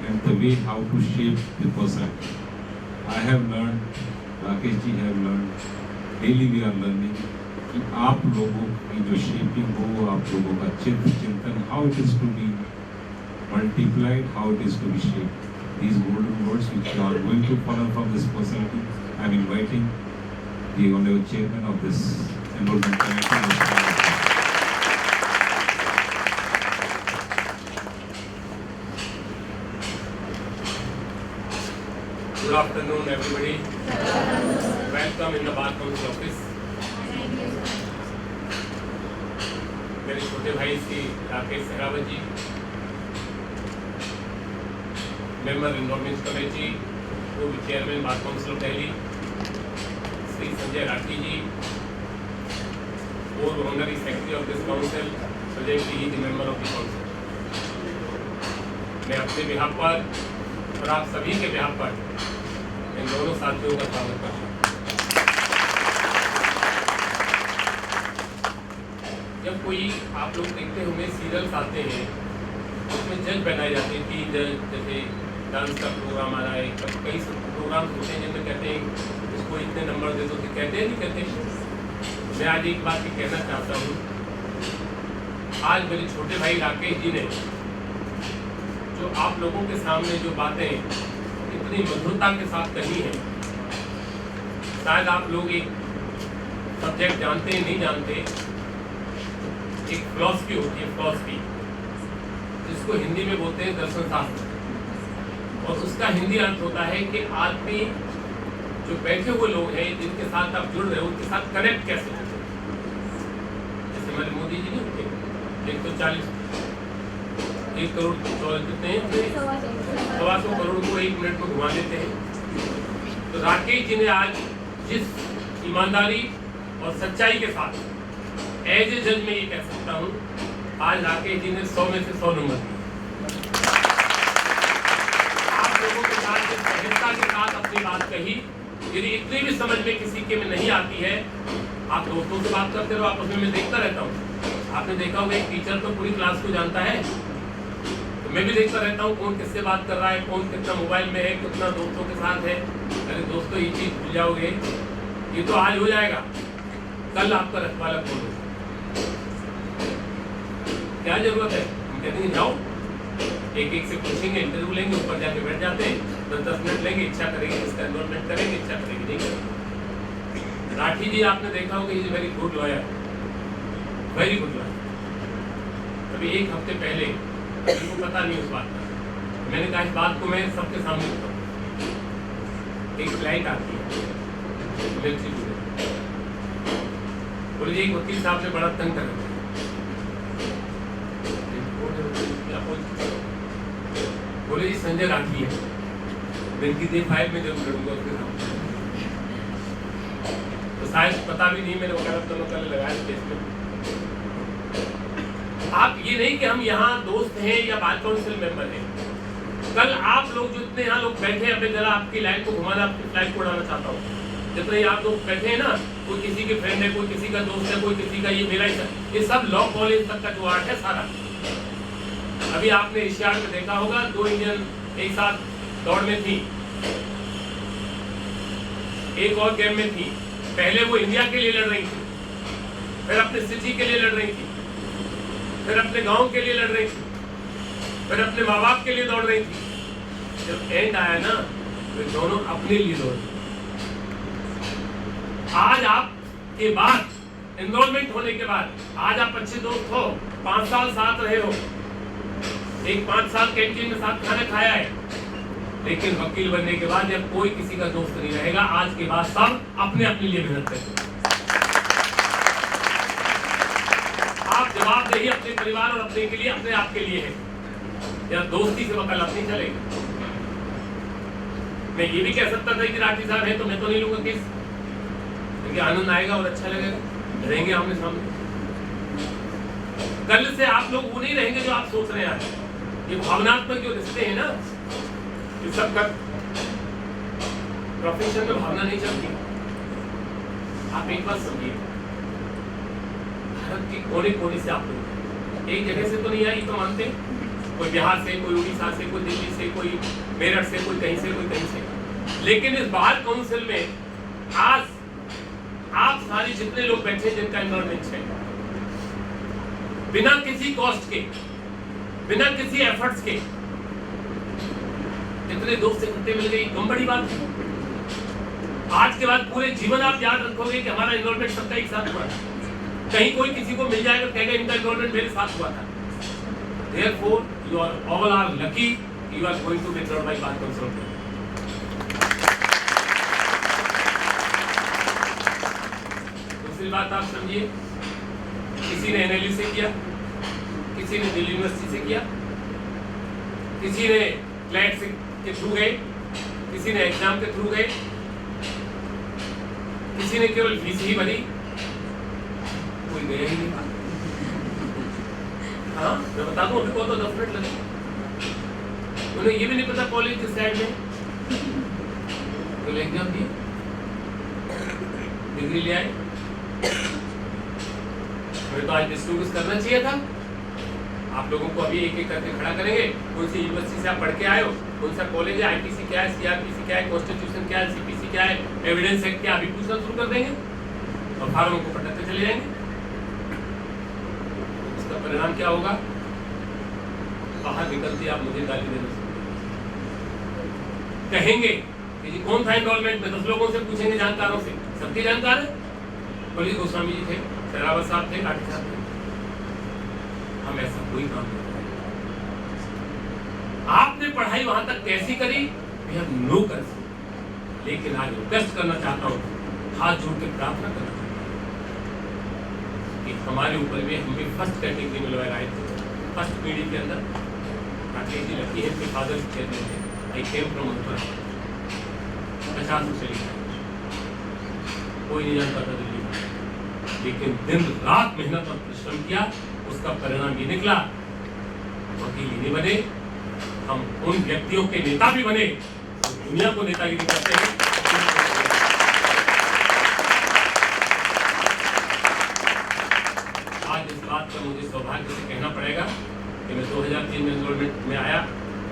S2: and the way how to shape the personality. I have learned, Rakesh ji have learned, daily we are learning कि आप लोगों की जो शेपिंग हो, आप लोगों का चिंतन, how it is to be multiplied, how it is to be shaped. These golden words which you are going to follow from this personality, I am inviting the honorable chairman of this enrollment committee.
S7: Good afternoon, everybody. Welcome in the Bar Council office. मेरे छोटे भाई Shri Rakesh Sehrawat ji, member enrolment committee, पूर्व chairman bar council of Delhi Shri Sanjay Rathi ji, पूर्व honorary secretary of this council presently he the member of the council. मैं अपने behalf पर और आप सभी के बिहाफ पर इन दोनों साथियों का स्वागत करता हूँ। जब कोई आप लोग देखते होंगे सीरियल्स आते हैं उसमें जज बनाए जाते हैं कि जैसे डांस का प्रोग्राम आ रहा है, कई प्रोग्राम्स होते हैं जिनमें कहते हैं इसको इतने नंबर दे दो, तो कहते हैं नहीं कहते। मैं आज एक बात ही कहना चाहता हूँ, आज मेरे छोटे भाई राकेश जी ने जो आप लोगों के सामने जो बातें इतनी मधुरता के साथ कही है, शायद आप लोग एक सब्जेक्ट जानते हैं नहीं जानते, एक फिलॉसफी होती है, फिलॉसफी जिसको हिंदी में बोलते हैं दर्शन शास्त्र, और उसका हिंदी अर्थ होता है कि आदमी जो बैठे हुए लोग हैं जिनके साथ आप जुड़ रहे हो उनके साथ कनेक्ट कैसे होते हैं। जैसे हमारे मोदी जी नहीं होते 140 1 करोड़ कितने हैं, 125 करोड़ को 1 मिनट में घुमा देते हैं। तो राकेश जी ने आज जिस ईमानदारी और सच्चाई के साथ एज ए जज में ये कह सकता हूँ, आज राकेश जी ने 100 में से 100 नंबर दिए। आप लोगों के साथ जिस सहजता के साथ अपनी बात कही, यदि इतनी भी समझ में किसी के में नहीं आती है, आप दोस्तों से बात करते रहो, आपस में मैं देखता रहता हूँ। आपने देखा होगा एक टीचर तो पूरी क्लास को जानता है, तो मैं भी देखता रहता हूँ कौन किससे बात कर रहा है, कौन कितना मोबाइल में है, कितना दोस्तों के साथ है। अरे दोस्तों ये चीज़ भूल जाओगे, ये तो आज हो जाएगा, कल आपका रखवाला कौन होगा? क्या जरूरत है? हम कहते हैं जाओ, एक से पूछेंगे, इंटरव्यू लेंगे, ऊपर जाके बैठ जाते हैं, 10 मिनट लेंगे, इच्छा करेंगे इसका एनरोलमेंट करेंगे, इच्छा करेंगे नहीं करेंगे। राठी जी आपने देखा होगा, is very good lawyer, very good lawyer. अभी 1 हफ्ते पहले किसी को पता नहीं उस बात का, मैंने कहा इस बात को मैं सबके सामने बताऊं। एक फ्लाइट आती है बोले एक वकील साहब ने बड़ा तंग कर रखा है, बोले जी संजय राठी है, मैं इनकी दे फाइल में जरूर लड़ूंगा उसके सामने। तो शायद पता भी नहीं, मैंने वकालत दोनों कल लगाया केस में। आप ये नहीं कि हम यहाँ दोस्त हैं या बार काउंसिल मेंबर हैं। कल आप लोग जो इतने यहाँ लोग बैठे हैं, अभी जरा आपकी लाइन को घुमाना, आपकी फ्लाइट को उड़ाना चाहता हूँ। जितने आप लोग बैठे हैं ना, कोई किसी के फ्रेंड है, कोई किसी का दोस्त है, कोई किसी का, ये मेरा ही, ये सब लॉ कॉलेज तक का जो आर्ट है सारा। अभी आपने एशियाड में देखा होगा 2 इंडियन एक साथ दौड़ में थी, एक और गेम में थी। पहले वो इंडिया के लिए लड़ रही थी, फिर अपने सिटी के लिए लड़ रही थी, फिर अपने गांव के लिए लड़ रही थी, फिर अपने माँ बाप के लिए दौड़ रही थी। जब एंड आया ना, तो दोनों अपने लिए दौड़ रही। आज आप के बाद एनरोलमेंट होने के बाद आज आप अच्छे दोस्त हो, 5 साल साथ रहे हो, एक 5 साल कैंटीन में साथ खाना खाया है, लेकिन वकील बनने के बाद जब कोई किसी का दोस्त नहीं रहेगा। आज के बाद सब अपने अपने लिए मेहनत करेंगे। आप जवाबदेही अपने परिवार और अपने के लिए, अपने आप के लिए है, या दोस्ती से वकालत नहीं चलेगी। मैं ये भी कह सकता था कि राठी साहब है तो मैं तो नहीं लूंगा केस, क्योंकि आनंद आएगा और अच्छा लगेगा, रहेंगे आमने सामने। कल से आप लोग वो नहीं रहेंगे जो आप सोच रहे हैं। ये भावनात्मक जो रिश्ते हैं ना, ये सब का प्रोफेशन में भावना नहीं चलती। आप एक बात समझिए, भारत के कोने कोने से आप लोग एक जगह से तो नहीं आई तो मानते, कोई बिहार से, कोई उड़ीसा से, कोई दिल्ली से, कोई मेरठ से, कोई कहीं से, कोई कहीं से। लेकिन इस बार काउंसिल में आज आप सारे जितने लोग बैठे, जिनका एनरोलमेंट है, बिना किसी कॉस्ट के, बिना किसी एफर्ट्स के इतने दोस्त इकट्ठे मिल गए, कम बड़ी बात है। आज के बाद पूरे जीवन आप याद रखोगे कि हमारा एनरोलमेंट सबका एक साथ हुआ। कहीं कोई किसी को मिल जाएगा, कहेगा इनका एनरोलमेंट मेरे साथ हुआ था। Therefore, you are all are lucky. You are going to be enrolled by bar council. दूसरी बात आप समझिए, किसी ने NLU से किया, किसी ने दिल्ली यूनिवर्सिटी से किया, किसी ने क्लैट के थ्रू गए, किसी ने एग्जाम के थ्रू गए, किसी ने केवल फीस ही भरी, कोई गया ही नहीं। हाँ, मैं बता दूं, अभी तो 10 मिनट लगे। उन्हें ये भी नहीं पता कॉलेज किस साइड में, तो एग्जाम दिए, डिग्री ले आए। हमें तो आज डिस्ट्रीब्यूट करना चाहिए था। आप लोगों को अभी एक एक करके खड़ा करेंगे, कौन सी यूनिवर्सिटी से आप पढ़ के आए हो, कौन सा कॉलेज है, IPC क्या है, CRPC क्या है, कॉन्स्टिट्यूशन क्या है, CPC क्या है, एविडेंस एक्ट क्या, अभी पूछना शुरू कर देंगे और फार्मों को पटकते चले जाएंगे। इसका परिणाम क्या होगा? बाहर निकलते आप मुझे गाली देना कहेंगे कि जी कौन था एनरोलमेंट में, 10 लोगों से पूछेंगे, जानकारों से, सबके जानकार है। पुलिस गोस्वामी जी थे, शेरावत साहब थे, राठी साहब थे। हम ऐसा कोई काम नहीं करते। आपने पढ़ाई वहां तक कैसी करी, वी हैव नो कंसर्न, लेकिन आज रिक्वेस्ट करना चाहता हूं, हाथ जोड़ के प्रार्थना करना चाहता हूं कि हमारे ऊपर भी हमें फर्स्ट कैटेगरी में लगाए थे, फर्स्ट पीढ़ी के अंदर। राकेश जी लकी है, मेरे फादर चेयरमैन थे, आई केम फ्रॉम मथुरा, 50 से चली कोई नहीं जानता था दिल्ली, लेकिन दिन रात मेहनत और परिश्रम किया, उसका परिणाम ये निकला। वकील ही नहीं बने, हम उन व्यक्तियों के नेता भी बने जो दुनिया को नेतागिरी करते हैं। आज इस बात का मुझे सौभाग्य से कहना पड़ेगा कि मैं 2003 में एनरोलमेंट में आया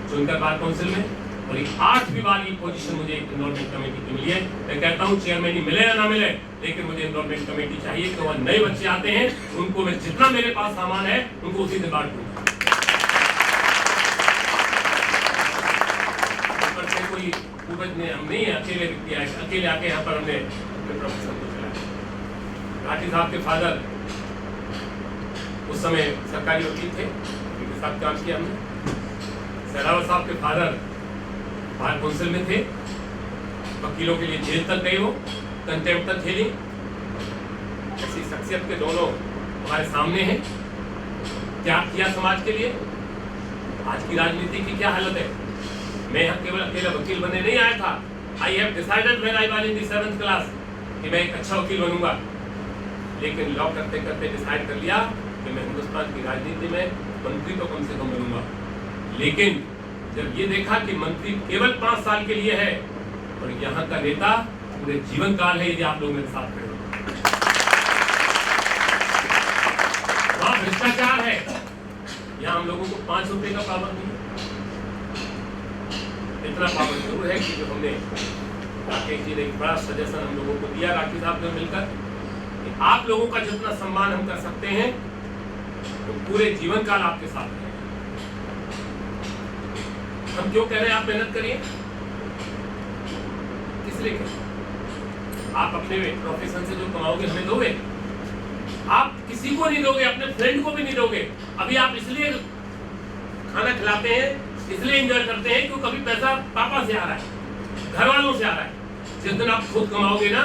S7: चुनकर बार काउंसिल में, और ये 8वीं बार ये पोजीशन मुझे एनरोलमेंट कमेटी की मिली है। मैं कहता हूँ चेयरमैन ही मिले या ना मिले, लेकिन मुझे एनरोलमेंट कमेटी चाहिए कि वह नए बच्चे आते हैं, उनको मैं जितना मेरे पास सामान है उनको उसी से बांट दूंगा। कोई उपज ने हम नहीं है, अकेले व्यक्ति आए, अकेले आके यहाँ पर हमने अपने प्रोफेशन को चलाया। राठी साहब के फादर उस समय सरकारी वकील थे, उनके साथ काम किया हमने। शेरावत साहब के फादर बार काउंसिल में थे, वकीलों के लिए जेल तक गए, वो कंटेम्प्ट तक झेली। ऐसी शख्सियत के दोनों हमारे सामने हैं। क्या किया समाज के लिए, आज की राजनीति की क्या हालत है। मैं यहाँ केवल अकेला वकील बनने नहीं आया था। I have decided when I was in the 7th class कि मैं एक अच्छा वकील बनूंगा, लेकिन लॉ करते करते डिसाइड कर लिया कि मैं हिंदुस्तान की राजनीति में मंत्री तो कम से कम बनूंगा। लेकिन जब ये देखा कि मंत्री केवल 5 साल के लिए है और यहाँ का नेता पूरे जीवन काल है, यदि आप लोग मेरे साथ खड़े हो, वहाँ भ्रष्टाचार है, यहाँ हम लोगों को 5 रुपए का पावर नहीं है। इतना पावर जरूर है कि जो हमने राकेश जी ने एक बड़ा सजेशन हम लोगों को दिया, राकेश साहब ने मिलकर, कि आप लोगों का जितना सम्मान हम कर सकते हैं तो पूरे जीवन काल आपके साथ है। हम क्यों कह रहे हैं आप मेहनत करिए? किस लिए करें? आप अपने प्रोफेशन से जो कमाओगे हमें दोगे? आप किसी को नहीं दोगे, अपने फ्रेंड को भी नहीं दोगे। अभी आप इसलिए खाना खिलाते हैं, इसलिए एंजॉय करते हैं क्योंकि कभी पैसा पापा से आ रहा है, घर वालों से आ रहा है। जिस दिन आप खुद कमाओगे ना,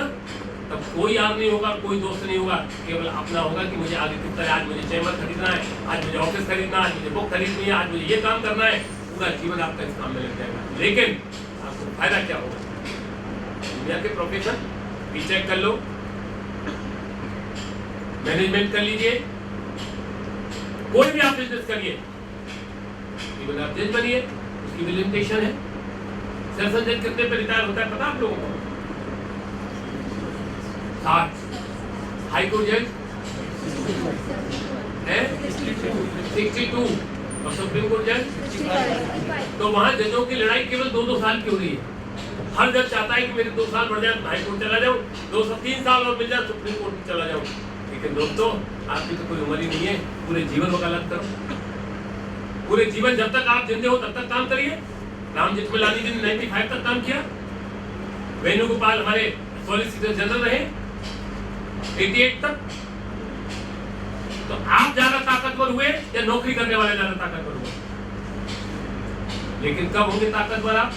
S7: तब कोई यार नहीं होगा, कोई दोस्त नहीं होगा, केवल अपना होगा कि मुझे आगे कितना है, आज मुझे चैम्बर खरीदना है, आज मुझे ऑफिस खरीदना है, आज मुझे बुक खरीदनी है, आज मुझे ये काम करना है। पूरा जीवन आपका इस काम में लग जाएगा, लेकिन आपको फायदा क्या होगा? दुनिया के प्रोफेशन भी चेक कर लो, मैनेजमेंट कर लीजिए, कोई भी आप बिजनेस करिए, इवन आप जज बनिए, उसकी भी लिमिटेशन है। सेशन जज कितने पे रिटायर होता है पता आप लोगों को? 60। हाई कोर्ट जज है 62 और सुप्रीम कोर्ट जज। तो वहां जजों की लड़ाई केवल 2-2 साल की हो रही है। हर जज चाहता है कि मेरे 2 साल बढ़ जाए, हाई कोर्ट चला जाऊं, 2-3 साल और मिल जाए सुप्रीम कोर्ट में चला जाऊं। लेकिन दोस्तों, आपकी तो कोई उम्र ही नहीं है, पूरे जीवन वकालत करो। पूरे जीवन जब तक आप जिंदे हो तब तक काम करिए। राम जेठमलानी जी ने 95 तक काम किया, वेणुगोपाल हमारे सॉलिसिटर जनरल रहे 88 तक। तो आप ज्यादा ताकतवर हुए या नौकरी करने वाले ज्यादा ताकतवर हुए? लेकिन कब होंगे ताकतवर आप?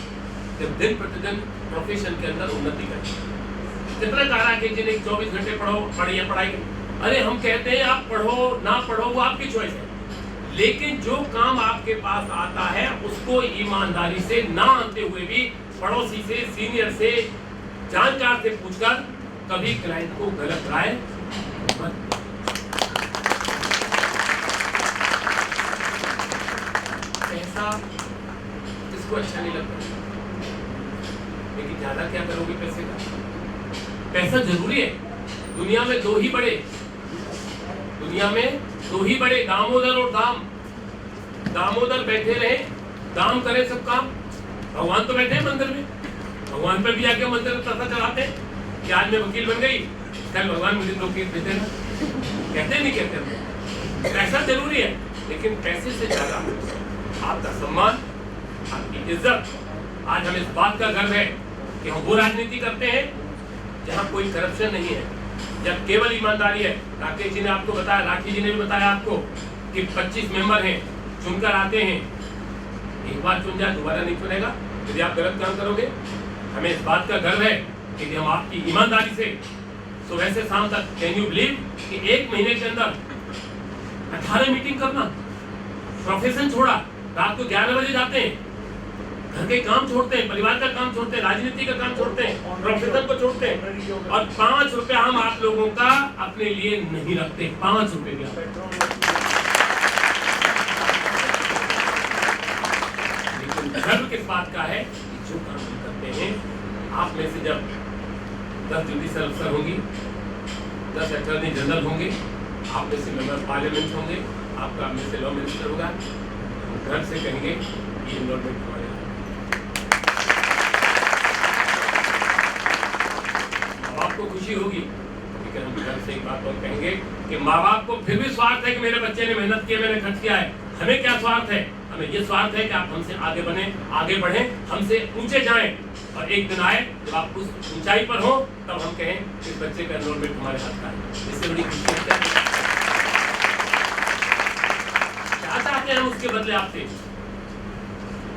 S7: जब दिन प्रतिदिन प्रोफेशन के अंदर उन्नति करें। जितना कह रहा है कि जिन्हें 24 घंटे पढ़िए पढ़ाई। अरे हम कहते हैं आप पढ़ो ना पढ़ो वो आपकी चॉइस है, लेकिन जो काम आपके पास आता है उसको ईमानदारी से ना आते हुए भी पड़ोसी से, सीनियर से, जानकार से पूछकर कभी क्लाइंट को गलत राय मत। पैसा किसको अच्छा नहीं लगता, लेकिन ज्यादा क्या करोगे पैसे का? पैसा जरूरी है। दुनिया में दो ही बड़े दामोदर और दाम। दामोदर बैठे रहे, दाम करे सब काम। भगवान तो बैठे हैं मंदिर में, भगवान पर भी जाके मंदिर में पैसा चढ़ाते हैं कि आज मैं वकील बन गई, कल भगवान मुझे नौकरी देते हैं। कहते नहीं कहते? पैसा जरूरी है, लेकिन पैसे से ज्यादा आपका सम्मान, आपकी इज्जत। आज हमें इस बात का गर्व है कि हम वो राजनीति करते हैं जहाँ कोई करप्शन नहीं है, जब केवल ईमानदारी है। राकेश जी ने आपको बताया, राखी जी ने भी बताया आपको कि 25 मेंबर हैं, चुनकर आते हैं। एक बार चुन जाए दोबारा नहीं चुनेगा यदि आप गलत काम करोगे। हमें इस बात का गर्व है कि हम आपकी ईमानदारी से सुबह से शाम तक, कैन यू बिलीव कि 1 महीने के अंदर 18 मीटिंग करना। प्रोफेशन छोड़ा, रात को 11 बजे जाते हैं, घर के काम छोड़ते हैं, परिवार का काम छोड़ते हैं, राजनीति का काम छोड़ते हैं, प्रोफेशन को छोड़ते हैं, और 5 रुपया हम आप लोगों का अपने लिए नहीं रखते। 5 रुपए भी। लेकिन गर्व किस बात का है कि जो काम हम करते हैं, आप में से जब 10 जुडिशियल अफसर होंगी, 10 अटॉर्नी जनरल होंगे, आप में से मेंबर पार्लियामेंट होंगे, आपका में से लॉ मिनिस्टर होगा, घर से कहेंगे ये इन्वॉल्वमेंट हमारे। आपको खुशी होगी कि हम घर से एक बात और कहेंगे कि माँ बाप को फिर भी स्वार्थ है कि मेरे बच्चे ने मेहनत की, मैंने खर्च किया है। हमें क्या स्वार्थ है? हमें ये स्वार्थ है कि आप हमसे आगे बढ़े, हमसे ऊंचे जाएं, और एक दिन आए जब आप उस ऊंचाई पर हो तब हम कहें इस बच्चे का एनरोलमेंट हमारे हाथ का है। इससे बड़ी खुशी है क्या चाहते हैं हम उसके बदले आपसे?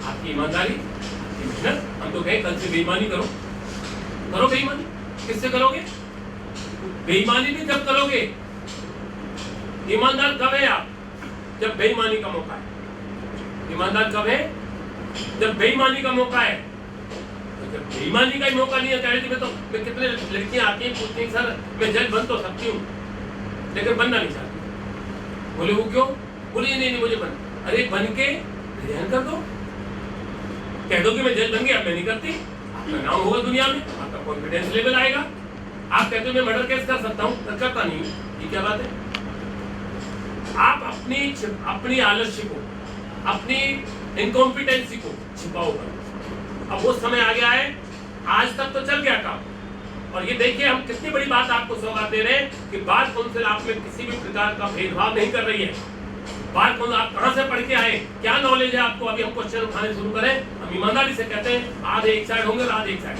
S7: आपकी ईमानदारी, आपकी मेहनत। हम तो कहें कल से बेईमानी करो बेईमानी। किससे करोगे बेईमानी? भी जब करोगे। ईमानदार कब है आप? जब बेईमानी का मौका है। ईमानदार कब है? जब बेईमानी का मौका है, तो जब बेईमानी का ही मौका नहीं है कह में, तो मैं कितने लड़कियां आती हैं पूछती हैं सर मैं जज बन तो सकती हूँ लेकिन बनना नहीं चाहती। बोले वो क्यों? बोले नहीं मुझे बन, अरे बन के रिजाइन कर दो, कह दो कि मैं जज बन गया, अब मैं नहीं करती, आपका नाम होगा दुनिया में, आपका कॉन्फिडेंस लेवल आएगा। आप कहते हो मैं मर्डर केस कर सकता हूँ, करता नहीं, ये क्या बात है? आप अपनी आलस्य को, अपनी इनकॉम्पिटेंसी को छिपाओ कर। अब वो समय आ गया है, आज तक तो चल गया काम, और ये देखिए हम कितनी बड़ी बात आपको सौगात दे रहे हैं कि बार काउंसिल आप में किसी भी प्रकार का भेदभाव नहीं कर रही है। बार काउंसिल आप कहाँ से पढ़ के आए, क्या नॉलेज है आपको? अभी हम क्वेश्चन उठाने शुरू करें, हम ईमानदारी से कहते हैं आधे एक साइड होंगे और आधे एक साइड,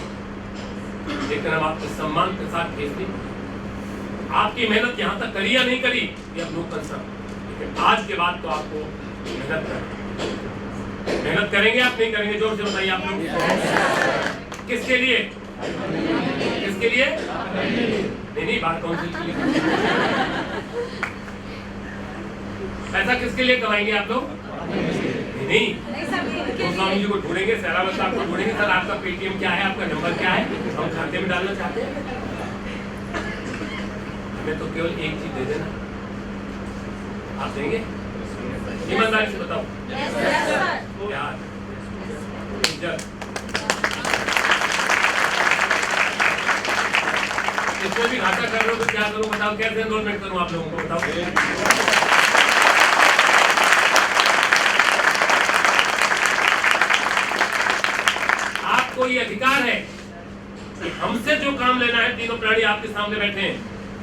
S7: लेकिन हम आपके सम्मान के साथ भेज दें। आपकी मेहनत यहाँ तक करी या नहीं करी ये अब नो कंसर्न, लेकिन आज के बाद तो आपको मेहनत करेंगे, आप नहीं करेंगे? जोर से बताइए आप लोग। किसके लिए? किसके लिए? नहीं बात काउंसिल के लिए। पैसा किसके लिए कमाएंगे आप लोग? नहीं तो स्वामी जी को ढूंढेंगे, सहरावत साहब को ढूंढेंगे, सर आपका पेटीएम क्या है, आपका नंबर क्या है, हम खाते में डालना चाहते हैं। हमें तो केवल एक चीज दे देना, आप देंगे? ईमानदारी से बताओ। यार इसमें भी घाटा कर रहे हो तो क्या करूं बताओ, कैसे एनरोलमेंट करूं आप लोगों को बताओ। आपको ये अधिकार है कि हमसे जो काम लेना है, तीनों प्राणी आपके सामने बैठे हैं,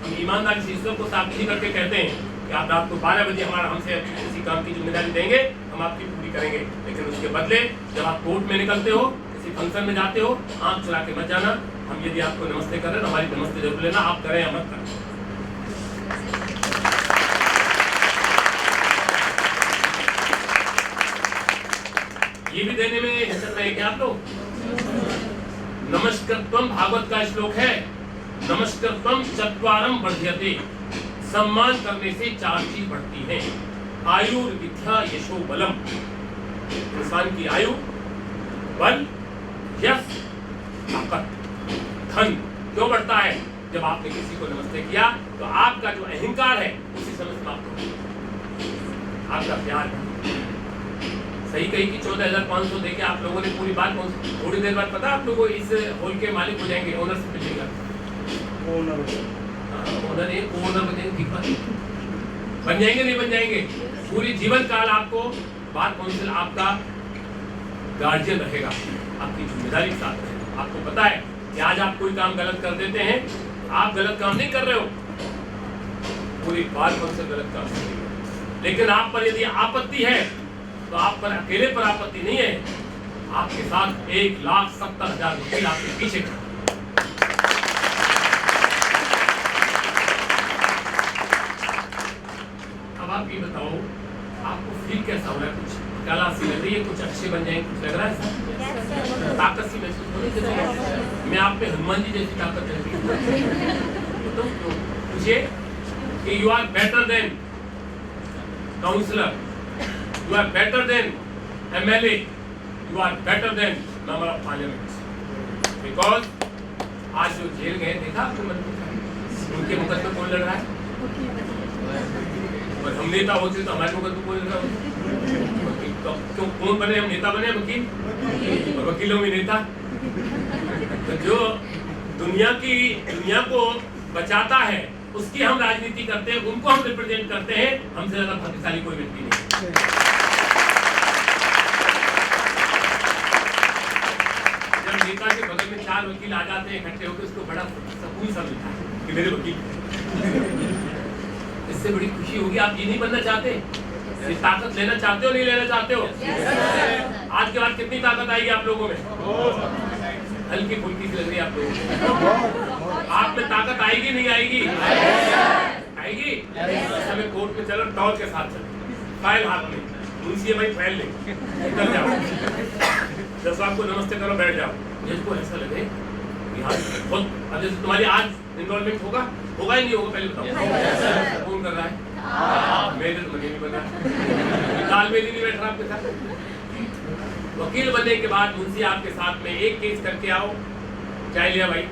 S7: हम ईमानदारी से ईश्वर को साक्षी करके कहते हैं कि आप रात को 12 बजे हमारा हमसे किसी काम की जिम्मेदारी देंगे, हम आपकी पूरी करेंगे, लेकिन उसके बदले जब आप कोर्ट में निकलते हो, किसी फंक्शन में जाते हो, आंख चुरा के मत जाना। हम यदि आपको नमस्ते कर रहे हैं तो हमारी नमस्ते जरूर लेना, आप करें या मत करें। ये भी देने में हिचक रहे क्या आप लोग? नमस्कृतम भागवत का श्लोक है, नमस्कृतम चत्वारम वर्ध्यते, सम्मान करने से 4 चीज बढ़ती हैं, आयु विद्या यशो बलम। इंसान की आयु, बल, यश, ताकत, धन क्यों बढ़ता है? जब आपने किसी को नमस्ते किया तो आपका जो अहंकार है उसी समय समाप्त हो गया, आपका प्यार। सही कही कि 14,500 देके आप लोगों ने पूरी बात, थोड़ी देर बाद पता आप लोगों इस हॉल के मालिक हो जाएंगे, ओनरशिप मिलेगा, ओनर बन जाएंगे, नहीं बन जाएंगे? पूरी जीवन काल आपको बार काउंसिल आपका गार्जियन रहेगा, आपकी जिम्मेदारी के साथ रहेगा। आपको पता है कि आज आप कोई काम गलत कर देते हैं, आप गलत काम नहीं कर रहे हो, पूरी बार काउंसिल गलत काम कर रही है, लेकिन आप पर यदि आपत्ति है तो आप पर अकेले पर आपत्ति नहीं है, आपके साथ 1,70,000 वकील आपके पीछे खड़े। अब आप ये बताओ, आपको फील कैसा हो रहा है? कुछ कला सी लग रही है, कुछ अच्छे बन जाएंगे, कुछ लग रहा है, ताकत सी महसूस हो रही है? मैं आप पे हनुमान जी जैसी ताकत रहती है, तो पूछिए कि you are better than counsellor, you are better than MLA, you are better than member of parliament, because आज जो जेल गए देखा आपने मंत्री, उनके मुकदमे कौन लड़ रहा है? और हम नेता होते तो हमारे मुकदमे कौन लड़ रहा है? क्यों कौन बने? हम नेता बने वकील, और वकीलों में नेता। तो जो दुनिया को बचाता है उसकी हम राजनीति करते हैं, उनको हम रिप्रेजेंट करते हैं, हमसे ज्यादा भाग्यशाली कोई व्यक्ति नहीं। जब नेता के बगल में 4 वकील आ जाते हैं इकट्ठे होकर, उसको बड़ा सुकून सा मिलता है कि मेरे वकील, इससे बड़ी खुशी होगी। आप ये नहीं बनना चाहते? ये ताकत लेना चाहते हो, नहीं लेना चाहते हो? आज के बाद कितनी ताकत आएगी आप लोगों में? हल्की फुल्की सी लग रही है आप लोगों को। आप में ताकत आएगी नहीं आएगी? आएगी। हमें कोर्ट में चलो, टॉर्च के साथ चलो, फाइल हाथ में, मुंशी भाई फाइल ले, निकल जाओ, जब आपको नमस्ते करो बैठ जाओ। जिसको ऐसा लगे यार बहुत, अब जैसे तुम्हारी आज इन्वॉल्वमेंट होगा ही नहीं होगा, पहले बताओ कौन कर रहा है? मेरे तो मुझे नहीं पता, तालमेल ही नहीं बैठ रहा आपके साथ। वकील बनने के बाद मुंशी आपके साथ में एक केस करके आओ, चाय लिया भाई,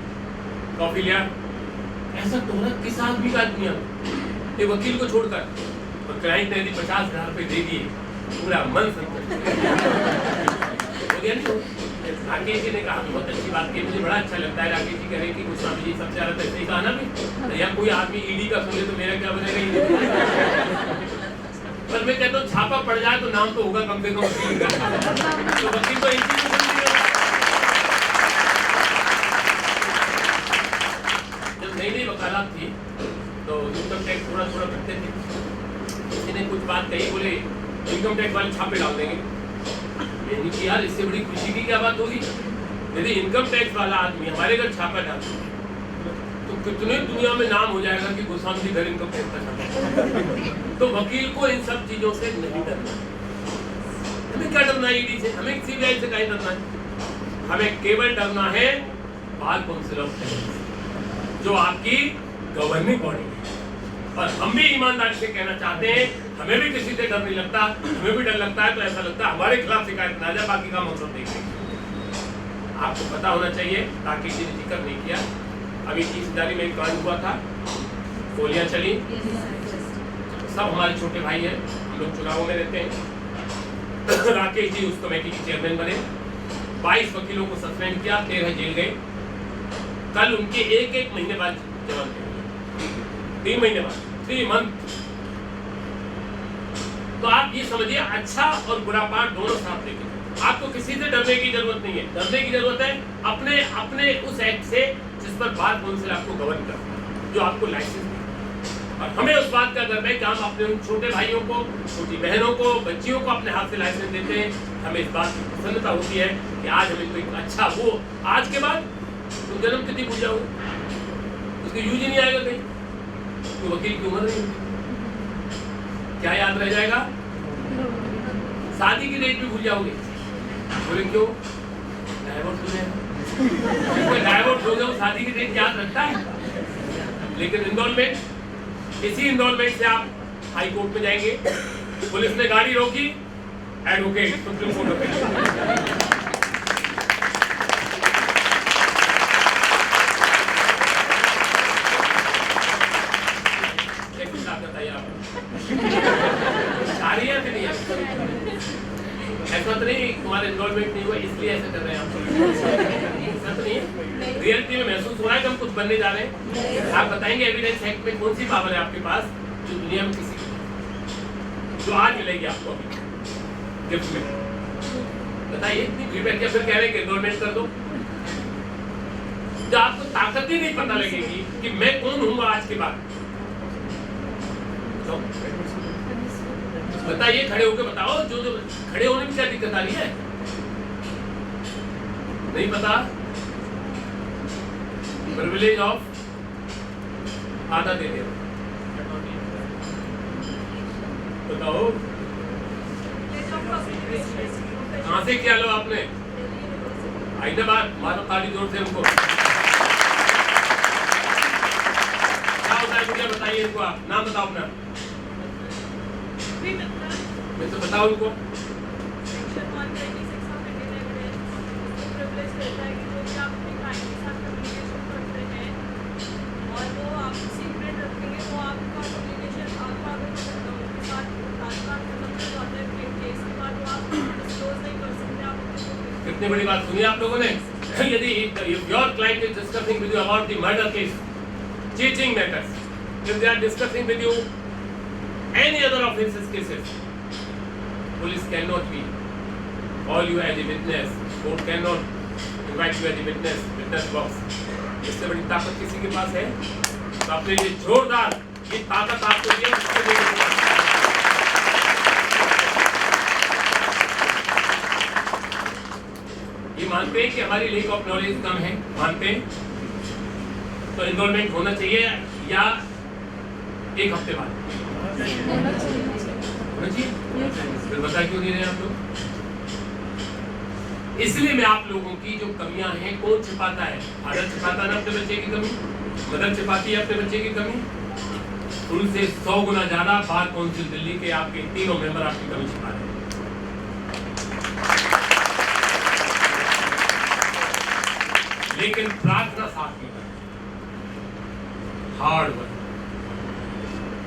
S7: कॉफी लिया, ऐसा तोहरा किस आदमी का आदमी ये वकील को छोड़कर, और क्लाइंट ने यदि 50,000 रुपये दे दिए, पूरा मन संतुष्ट हो गया नहीं। राकेश जी ने कहा बहुत अच्छी बात की, मुझे बड़ा अच्छा लगता है। राकेश जी कह रहे कि गोस्वामी जी सबसे ज्यादा तो ऐसे ही कहा ना भी, या कोई आदमी ईडी का सुने तो मेरा क्या बनेगा। पर मैं कहता हूँ छापा पड़ जाए तो नाम तो होगा कम से कम वकील का, तो वकील तो इंस्टीट्यूशन जब नई नई वकालत थी तो इनकम टैक्स थोड़ा थोड़ा भरते थे, किसी ने कुछ बात कही, बोले इनकम टैक्स वाले छापे डाल देंगे। मैंने कि यार इससे बड़ी खुशी की क्या बात होगी, यदि इनकम टैक्स वाला आदमी हमारे घर छापा डाले तो कितने दुनिया में नाम हो जाएगा कि गोस्वामी जी घर इनकम टैक्स का छापा। तो वकील को इन सब चीजों से नहीं डरना। हमें क्या डरना है ईडी से, हमें सीबीआई से क्या डरना है, हमें केवल डरना है बार काउंसिल ऑफ सेनेट्स जो आपकी गवर्निंग बॉडी है। और हम भी ईमानदारी से कहना चाहते हैं, हमें भी किसी से डर नहीं लगता, हमें भी डर लगता है तो ऐसा लगता है हमारे खिलाफ शिकायत ना जाए, बाकी काम हम सब देख लेंगे। आपको पता होना चाहिए, ताकि जी ने जिक्र नहीं किया, अभी 30 में एक कांड हुआ था, गोलियां चली, सब हमारे छोटे भाई हैं, हम लोग चुनावों में रहते हैं। राकेश जी उस कमेटी के चेयरमैन बने, 22 वकीलों को सस्पेंड किया, 13 जेल गए। कल उनके एक महीने बाद जवान 3 महीने बाद, 3 मंथ। तो आप ये समझिए अच्छा और बुरा पार्ट दोनों साथ लेके, आपको किसी से डरने की जरूरत नहीं है। डरने की जरूरत है अपने अपने उस एक्ट से जिस पर बार काउंसिल आपको गवर्न करता है, जो आपको लाइसेंस देता है। और हमें उस बात का गर्व है कि हम अपने उन छोटे भाइयों को, छोटी बहनों को, बच्चियों को अपने हाथ से लाइसेंस देते हैं। हमें इस बात की प्रसन्नता होती है कि आज हमें कोई अच्छा, वो आज के बाद तुम जन्म तिथि भूल जाओगे, उसको यूज ही नहीं आएगा कहीं, तो वकील की उम्र नहीं, क्या याद रह जाएगा, शादी की डेट भी भूल जाओगे। बोले क्यों, डाइवोर्स हो जाएगा, डाइवोर्स हो जाओ, शादी की डेट याद रखता है। लेकिन इनरोलमेंट, इसी इनरोलमेंट से आप हाई कोर्ट में जाएंगे, पुलिस ने गाड़ी रोकी, एडवोकेट सुप्रीम कोर्ट में, ऐसा तो नहीं तुम्हारा इन्वॉल्वमेंट नहीं हुआ इसलिए ऐसा कर रहे हैं आप, ऐसा तो नहीं है। रियलिटी में महसूस हो रहा है कि हम कुछ बनने जा रहे हैं। आप बताएंगे एविडेंस एक्ट में कौन सी पावर है आपके पास जो दुनिया में किसी की, जो आज मिलेगी आपको अभी गिफ्ट में, बताइए। इतनी फीडबैक क्या फिर कह रहे हैं कि इन्वॉल्वमेंट कर दो, जब आपको ताकत ही नहीं पता लगेगी कि मैं कौन हूँ आज के बाद। बताइए, खड़े होकर बताओ, जो खड़े होने में क्या दिक्कत आ रही है, नहीं पता। प्रिविलेज ऑफ आधा दे दिया, बताओ कहां से क्या लो आपने, हैदराबाद, मारो ताली जोर से उनको। क्या होता है मुझे बताइए इनको, आप नाम बताओ अपना, मैं तो बताओ उनको।
S3: Section 126 of Indian evidence privilege रहता है कि जो भी आप अपने क्लाइंट के साथ कम्युनिकेशन करते हैं और वो आप सीक्रेट रखेंगे, वो आपका कम्युनिकेशन आपका अगर उनके साथ तात्काल खत्म हो जाता है केस के बाद, वो आप डिस्क्लोज नहीं कर सकते। आप
S7: कितनी बड़ी बात सुनी आप लोगों ने। यदि your client is discussing with you about the murder case, cheating matters, if they are discussing with you any other offenses cases, police cannot be call you as a witness, court cannot invite you as a witness box। इससे बड़ी ताकत किसी के पास है? तो आपने ये जोरदार ये ताकत आपको ये मानते हैं कि हमारी लेक ऑफ नॉलेज कम है, मानते हैं, तो इन्वॉल्वमेंट होना चाहिए या एक हफ्ते बाद होना चाहिए, फिर बता क्यों नहीं रहे आप लोग। इसलिए मैं आप लोगों की जो कमियां हैं, कौन छिपाता है? फादर छिपाता ना अपने बच्चे की कमी, मदर छिपाती है अपने बच्चे की कमी, उनसे 100 गुना ज्यादा बार काउंसिल दिल्ली के आपके तीनों मेंबर आपकी कमी छिपा रहे हैं। लेकिन प्रार्थना साथ में करें, हार्ड वर्क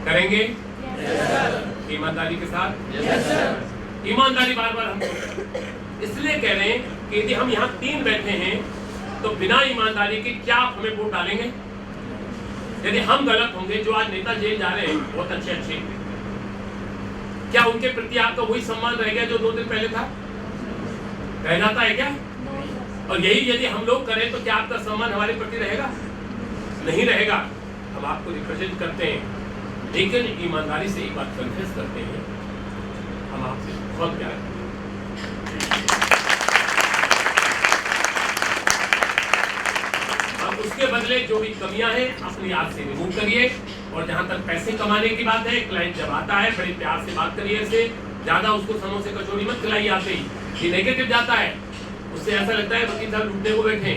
S7: करेंगे ईमानदारी के साथ। ईमानदारी बार बार हम इसलिए कह रहे हैं कि यदि हम यहाँ 3 बैठे हैं तो बिना ईमानदारी के क्या आप हमें वोट डालेंगे? यदि हम गलत होंगे, जो आज नेता जेल जा रहे हैं बहुत अच्छे, क्या उनके प्रति आपका वही सम्मान रह गया जो 2 दिन पहले था? रह जाता है क्या? और यही यदि हम लोग करें तो क्या आपका सम्मान हमारे प्रति रहेगा? नहीं रहेगा। हम आपको रिप्रेजेंट करते हैं, लेकिन ईमानदारी से एक बात कन्फेस करते हैं, हम आपसे बहुत प्यार करते हैं। अब उसके बदले जो भी कमियां हैं अपनी याद से रिमूव करिए। और जहां तक पैसे कमाने की बात है, क्लाइंट जब आता है बड़े प्यार से बात करिए, इससे ज्यादा उसको समोसे कचौड़ी मत खिलाइए। आते ही ये नेगेटिव जाता है, उससे ऐसा लगता है वकील साहब लूटने को बैठे।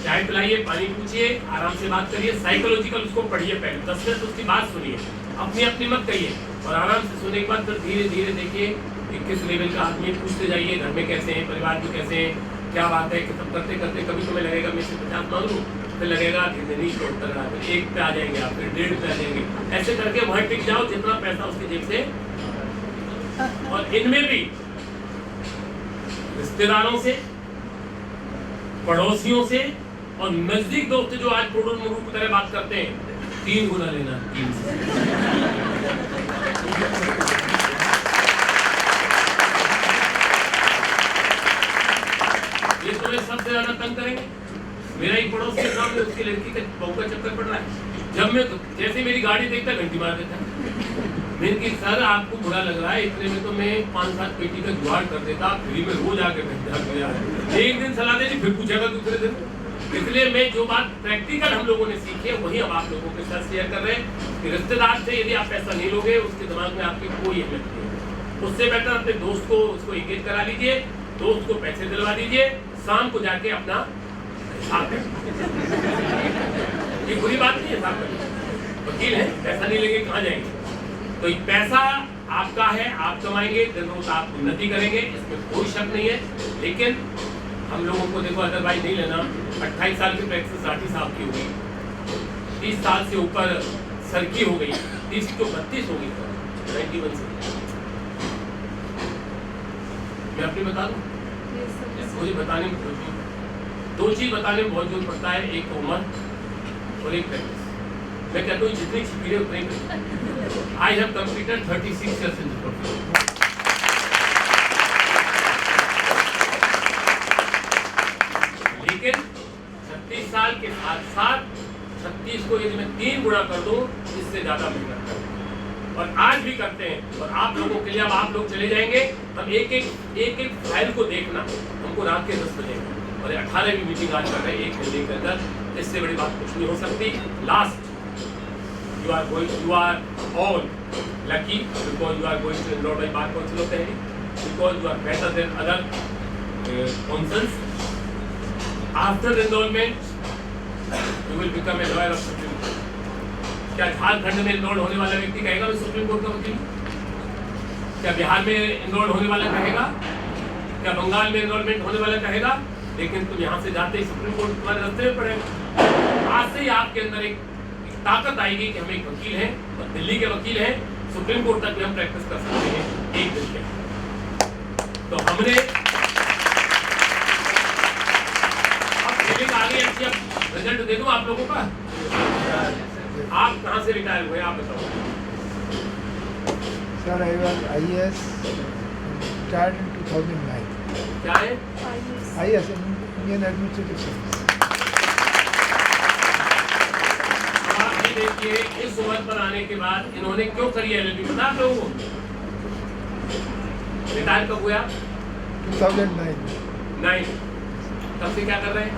S7: चाय पिलाइए, पानी पूछिए, आराम से बात करिए, साइकोलॉजिकल उसको पढ़िए, पहले 10 मिनट उसकी बात सुनिए, अपनी अपनी मत कहिए। और आराम से सुनने के बाद फिर धीरे धीरे देखिए कि किस लेवल का आदमी, पूछते जाइए घर में कैसे हैं, परिवार में कैसे हैं, क्या बात है। खत्म करते करते कभी तुम्हें लगेगा मैं 50 मांग लूँ, फिर लगेगा कि नहीं छोड़ता रहा, फिर 1 पे आ जाएंगे आप, फिर 1.5 पे आ जाएंगे। ऐसे करके वहाँ टिक जाओ जितना पैसा उसकी जेब से। और इनमें भी रिश्तेदारों से, पड़ोसियों से और नजदीक दोस्त जो आज टोडर मुरू की तरह बात करते हैं, 3 गुना लेना। 3 ये तुम्हें सबसे ज्यादा तंग करेंगे। मेरा एक पड़ोस के सामने उसकी लड़की का बहू का चक्कर पड़ रहा है, जब मैं जैसे मेरी गाड़ी देखता घंटी मार देता है। मैंने कि सर आपको बुरा लग रहा है, इतने में तो मैं 5-7 पेटी का जुगाड़ कर देता, फ्री में रोज आके बैठता। एक दिन सलाह दे दी, फिर पूछेगा दूसरे दिन। इसलिए मैं जो बात प्रैक्टिकल हम लोगों ने सीखी है वही अब आप लोगों के साथ शेयर कर रहे हैं कि रिश्तेदार से यदि आप पैसा नहीं लोगे, उसके दिमाग में आपकी कोई अहमियत नहीं है। उससे बेटर अपने दोस्त को उसको एंगेज करा लीजिए, दोस्त को पैसे दिलवा दीजिए, शाम को जाके अपना हिसाब ये बुरी बात नहीं है। साहब वकील है, पैसा नहीं लेंगे कहाँ जाएंगे? तो पैसा आपका है, आप कमाएंगे, दिन रोज आप उन्नति करेंगे, इसमें कोई शक नहीं है। लेकिन हम लोगों को देखो अदरवाइज नहीं लेना। 28 साल की प्रैक्टिस 60 साल की हो गई, 30 साल से ऊपर सर की हो गई, 30 तो 32 हो गई, 91 से। मैं अपनी बता दूं, मुझे बताने में 2 चीज बताने में बहुत जोर पड़ता है, एक उम्र और एक प्रैक्टिस। मैं कहता हूँ जितनी छिपी है उतनी। I have completed 36 years in the profession। लेकिन 36 साल के साथ साथ 36 को यदि मैं 3 गुना कर दूं, इससे ज्यादा मेहनत करता हूं और आज भी करते हैं। और आप लोगों के लिए अब आप लोग चले जाएंगे, हम एक फाइल को देखना हमको रात के 10 बजे और 18वीं मीटिंग आज कर रहे हैं 1 महीने के अंदर। इससे बड़ी बात कुछ नहीं हो सकती। Last you are all lucky because you are going to enroll by bar council of Delhi, because you are better than other councils. After enrollment you will become a lawyer of Supreme Court. क्या झारखंड में enrol होने वाला व्यक्ति कहेगा मैं supreme court का वकील? क्या बिहार में एनरोल होने वाला कहेगा? क्या बंगाल में एनरोलमेंट होने वाला कहेगा? लेकिन तुम यहाँ से जाते ही सुप्रीम कोर्ट तुम्हारे रास्ते में पड़ेगा। आज से ही आपके अंदर एक ताकत आएगी कि हम एक वकील हैं और दिल्ली के वकील हैं, सुप्रीम कोर्ट तक भी हम प्रैक्टिस कर सकते हैं एक दिन के। तो हमने अब फीलिंग आ गई अच्छी। अब रिजल्ट दे दूं आप लोगों का। आप कहाँ से रिटायर हुए आप बताओ?
S8: Sir I was IAS started in 2009।
S7: क्या है?
S8: IAS Indian administrative service.
S7: देखिए इस उम्र पर आने के बाद इन्होंने क्यों करी LLB पता आप लोगों को? रिटायर कब हुआ?
S8: 2009।
S7: तब से क्या कर रहे हैं?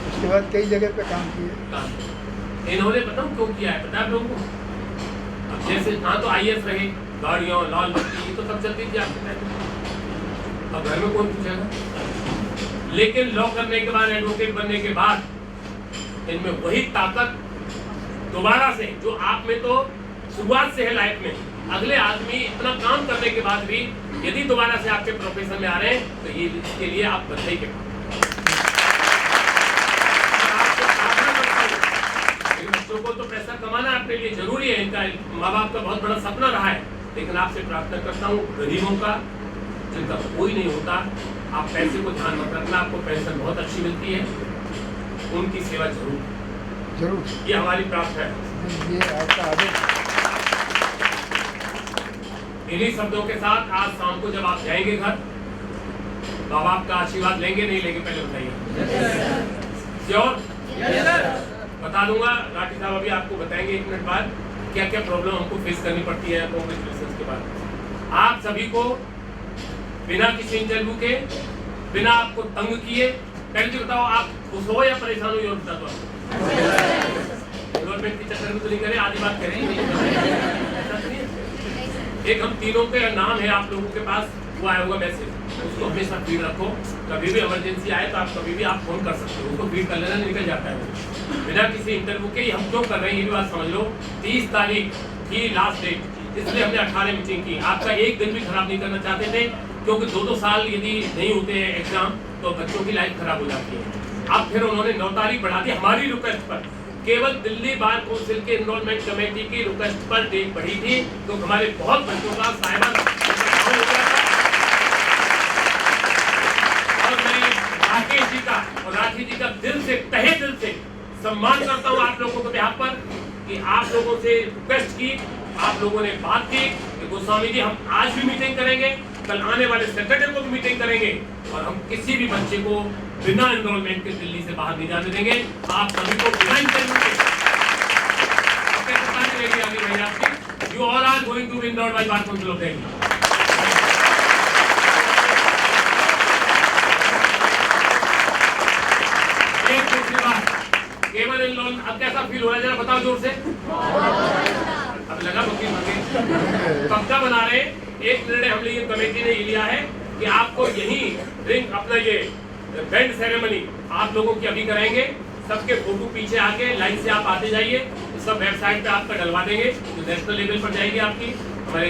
S8: उसके बाद कई जगह पे काम किए।
S7: इन्होंने पता क्यों किया है? पता आप लोगों को? अब जैसे हाँ तो IAS रहे, गाड़ियों लाल बत्ती तो सब चलती थी आपके टाइम। अब घर में कौन पूछेगा? लेकिन लॉ करने के बाद, एडवोकेट बनने के बाद इनमें वही ताकत दोबारा से जो आप में तो शुरुआत से है लाइफ में, अगले आदमी इतना काम करने के बाद भी यदि दोबारा से आपके प्रोफेशन में आ रहे हैं तो ये इसके लिए आप बधाई के पात्र। को तो पैसा कमाना अपने लिए जरूरी है, इनका माँ बाप का बहुत बड़ा सपना रहा है, लेकिन आपसे प्रार्थना करता हूँ गरीबों का जिनका कोई नहीं होता, आप पैसे को ध्यान मत रखना, आपको पेंशन बहुत अच्छी मिलती है, उनकी सेवा जरूर, ये हमारी प्रार्थना है।
S8: ये आपका आदेश।
S7: इन्हीं शब्दों के साथ आज शाम को जब आप जाएंगे घर, माँ बाप का आशीर्वाद लेंगे नहीं लेंगे, पहले बताइए। श्योर? बता दूंगा, राठी साहब अभी आपको बताएंगे 1 मिनट बाद क्या क्या प्रॉब्लम हमको फेस करनी पड़ती है कांग्रेचुलेशन के बाद। आप सभी को बिना किसी इंटरव्यू के, बिना आपको तंग किए, पहले तो बताओ आप खुश हो या परेशान हो, ये बता दो। गवर्नमेंट की चक्कर में तो नहीं करें, आधी बात करें। एक हम तीनों के नाम है आप लोगों के पास, वो आया होगा मैसेज, उसको हमेशा फीड रखो, कभी भी इमरजेंसी आए तो आप कभी भी आप फोन कर सकते हो, उसको फीड कर लेना, निकल जाता है बिना किसी इंटरव्यू के। हम क्यों कर रहे हैं ये भी बात समझ लो। 30 तारीख की लास्ट डेट, इसलिए हमने 18 मीटिंग की। आपका एक दिन भी खराब नहीं करना चाहते थे, क्योंकि 2-2 साल यदि नहीं होते हैं एग्जाम तो बच्चों की लाइफ खराब हो जाती है। अब फिर उन्होंने 9 तारीख बढ़ा दी हमारी रिक्वेस्ट पर, केवल दिल्ली बार काउंसिल के एनरोलमेंट कमेटी की रिक्वेस्ट पर डेट बढ़ी थी, तो हमारे बहुत बच्चों का साइबर हो गया था। और मैं राकेश जी का और राठी जी का दिल से, तहे दिल से सम्मान करता हूँ आप लोगों के बिहाफ पर कि आप लोगों से रिक्वेस्ट की, आप लोगों ने बात की कि गोस्वामी जी हम आज भी मीटिंग करेंगे, कल आने वाले सैटरडे को भी मीटिंग करेंगे, और हम किसी भी बच्चे को बिना एनरोलमेंट के दिल्ली से बाहर नहीं जाने देंगे। आप सभी को बिना इंटरव्यू के आगे बढ़ी आपकी, you all are going to be enrolled by bar council of Delhi. एक दूसरी बात, केवल एनरोलमेंट अब कैसा फील हो रहा है जरा बताओ जोर से। अब लगा वकील बन गए, पक्का बना रहे। एक निर्णय हमने ये कमेटी ने लिया है कि आपको यही रिंग अपना ये बैंड सेरेमनी आप लोगों की अभी कराएंगे। सबके फोटो पीछे आके लाइन से आप आते जाइए, तो सब वेबसाइट पे आपका डलवा देंगे, जो नेशनल लेवल पर जाएगी आपकी। हमारे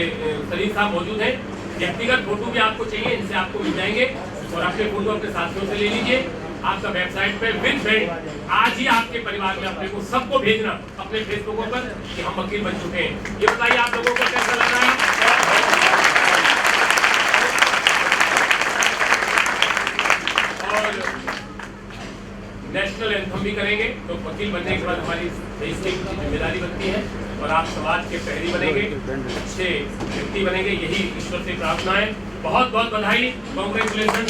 S7: सलीम साहब मौजूद हैं, व्यक्तिगत फोटो भी आपको चाहिए, इनसे आपको मिल जाएंगे, और अपने फोटो अपने साथियों से ले लीजिए। आपका वेबसाइट पे विद बैंड आज ही आपके परिवार में अपने को सबको भेजना अपने फेसबुक पर कि हम वकील बन चुके हैं। ये बताइए आप लोगों को कैसा लग रहा है? और नेशनल एंथम भी करेंगे, तो वकील बनने के बाद हमारी रजिस्ट्री की जिम्मेदारी बनती है, और आप समाज के प्रहरी बनेंगे, अच्छे व्यक्ति बनेंगे, यही ईश्वर से प्रार्थना है। बहुत बहुत बधाई, congratulation.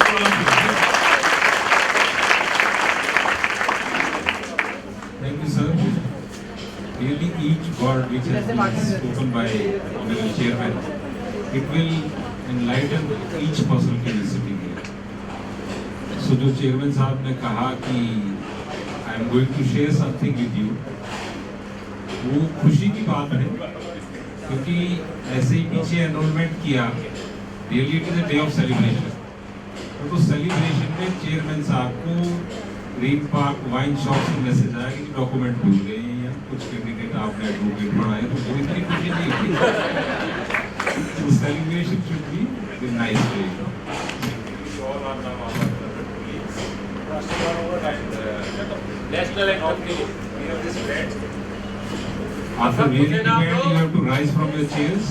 S2: Thank you, sir. Really, each word which has been spoken by honorable chairman, it will enlighten each person who is sitting here. So, जो chairman साहब ने कहा कि I am going to share something with you, वो खुशी की बात है, क्योंकि ऐसे ही पीछे एनरोलमेंट किया, really it is a day of celebration. तो सेलिब्रेशन में चेयरमैन साहब को ग्रीन पार्क वाइन शॉप से मैसेज आया कि डॉक्यूमेंट भूल गए हैं या कुछ कैंडिडेट आपने एडवोकेट बनाए, तो वो इतनी खुशी नहीं हुई। तो celebration should be the nice way.
S7: National anthem के लिए
S2: After reading the band, you have to rise from your chairs.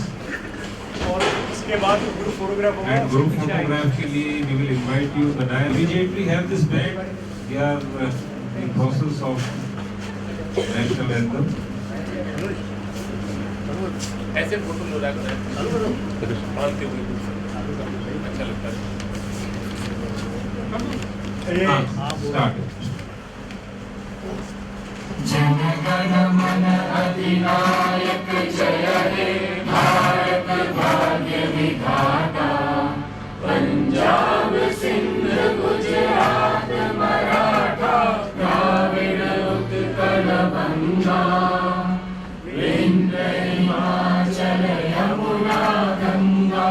S5: और इसके बाद ग्रुप फोटोग्राफ होगा,
S2: And group photograph के लिए we will invite you. The dial immediately have this band. We are in process of national anthem.
S7: ऐसे photo लो रहा है, मानते हुए अच्छा लगता है।
S2: Start.
S9: जनगण मन अधिनायक जय हे भारत भाग्य विधाता, पंजाब सिंध गुजरात मराठा द्राविड़ उत्कल बंगा, विंध्य हिमाचल यमुना गंगा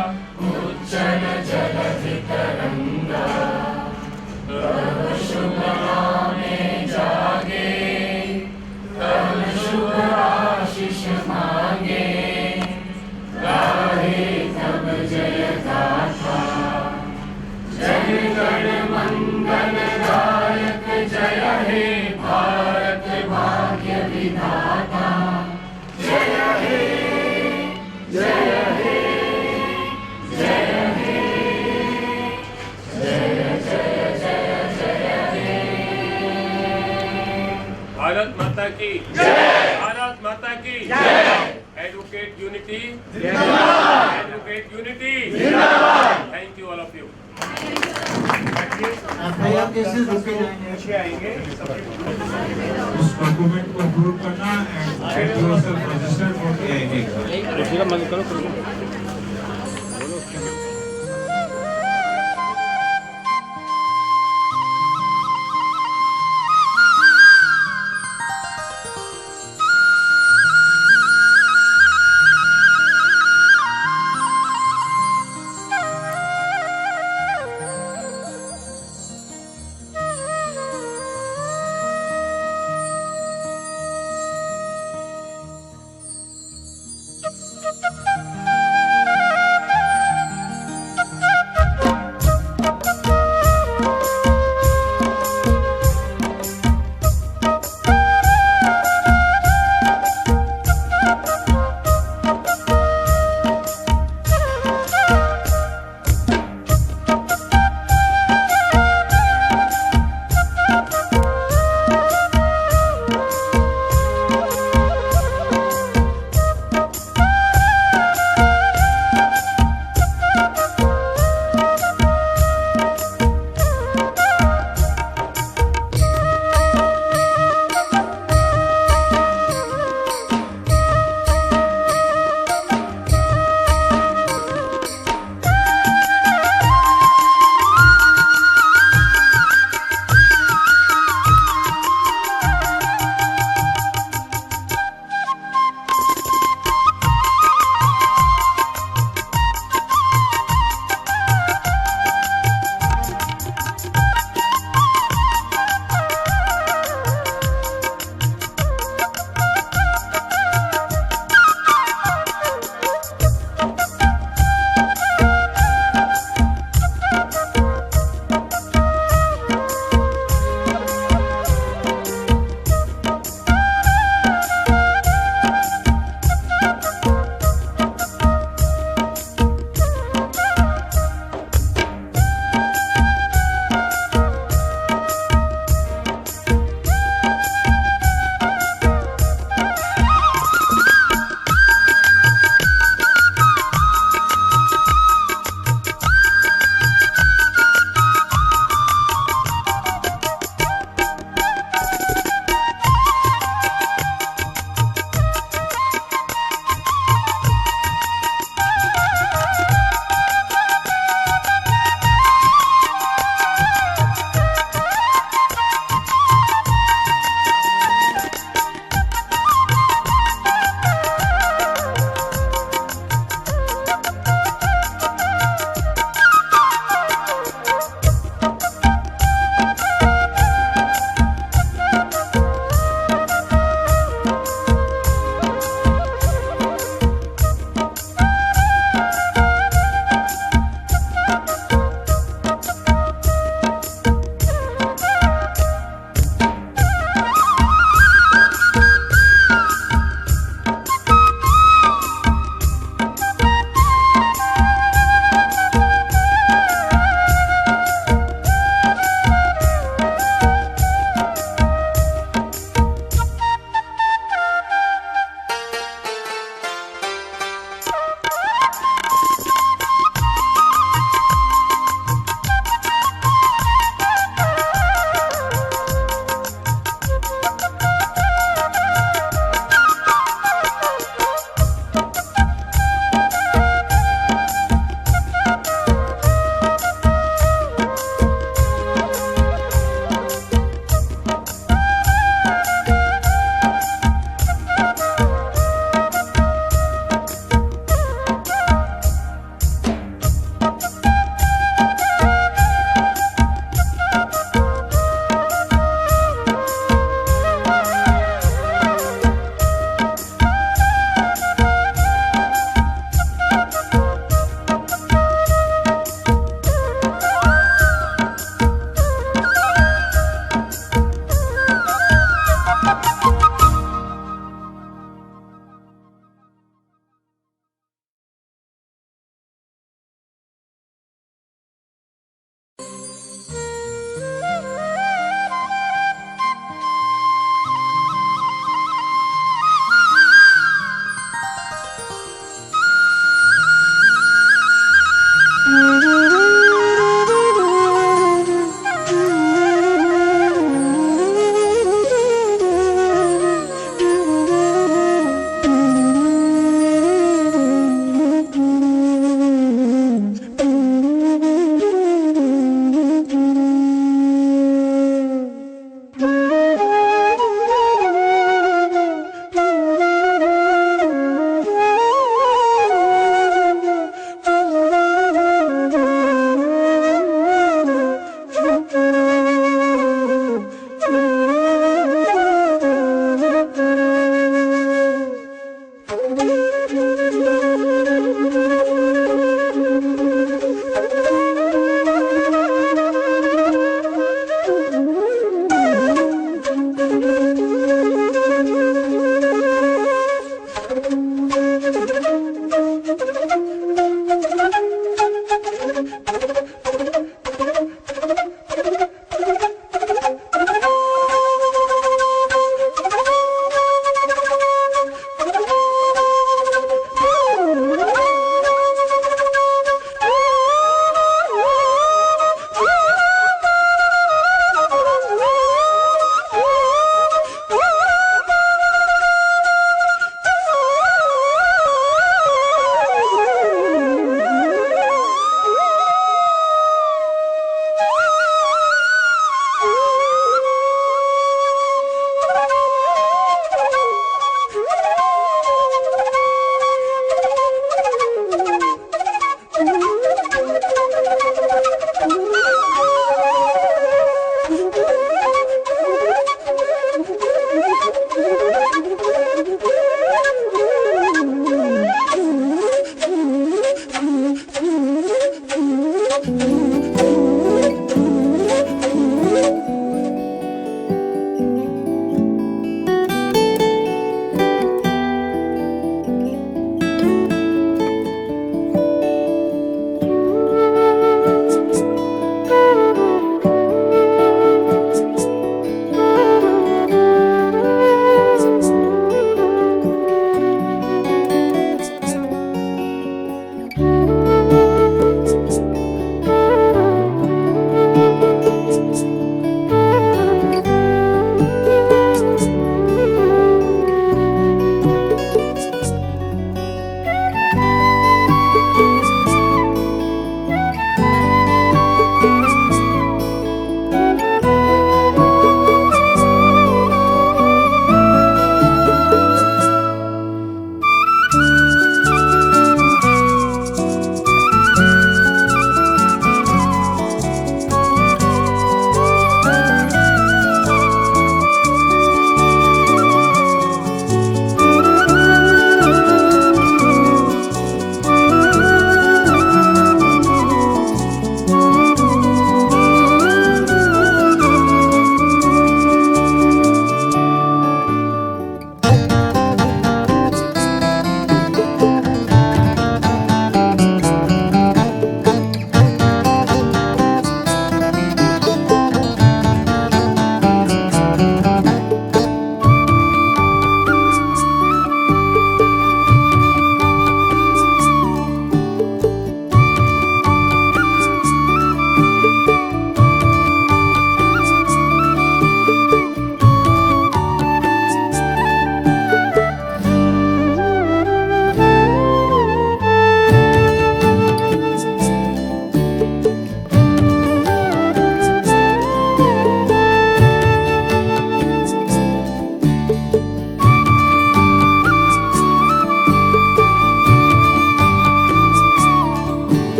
S9: उच्चल जलधि तरंगा, तब शुभ नामे जागे, तब शुभ आशीष मांगे, गाहे तब जय गाथा, जन गण मंगल दायक जय हे भारत भाग्य विधाता।
S7: भारत माता की जय, भारत माता की जय। एडवोकेट यूनिटी जिंदाबाद, एडवोकेट यूनिटी जिंदाबाद। Thank you all of you.
S1: FIR cases रुके जाएंगे।
S6: आएंगे
S2: उस डॉक्यूमेंट को अप्रूव करना and get yourself registered for AIT exam.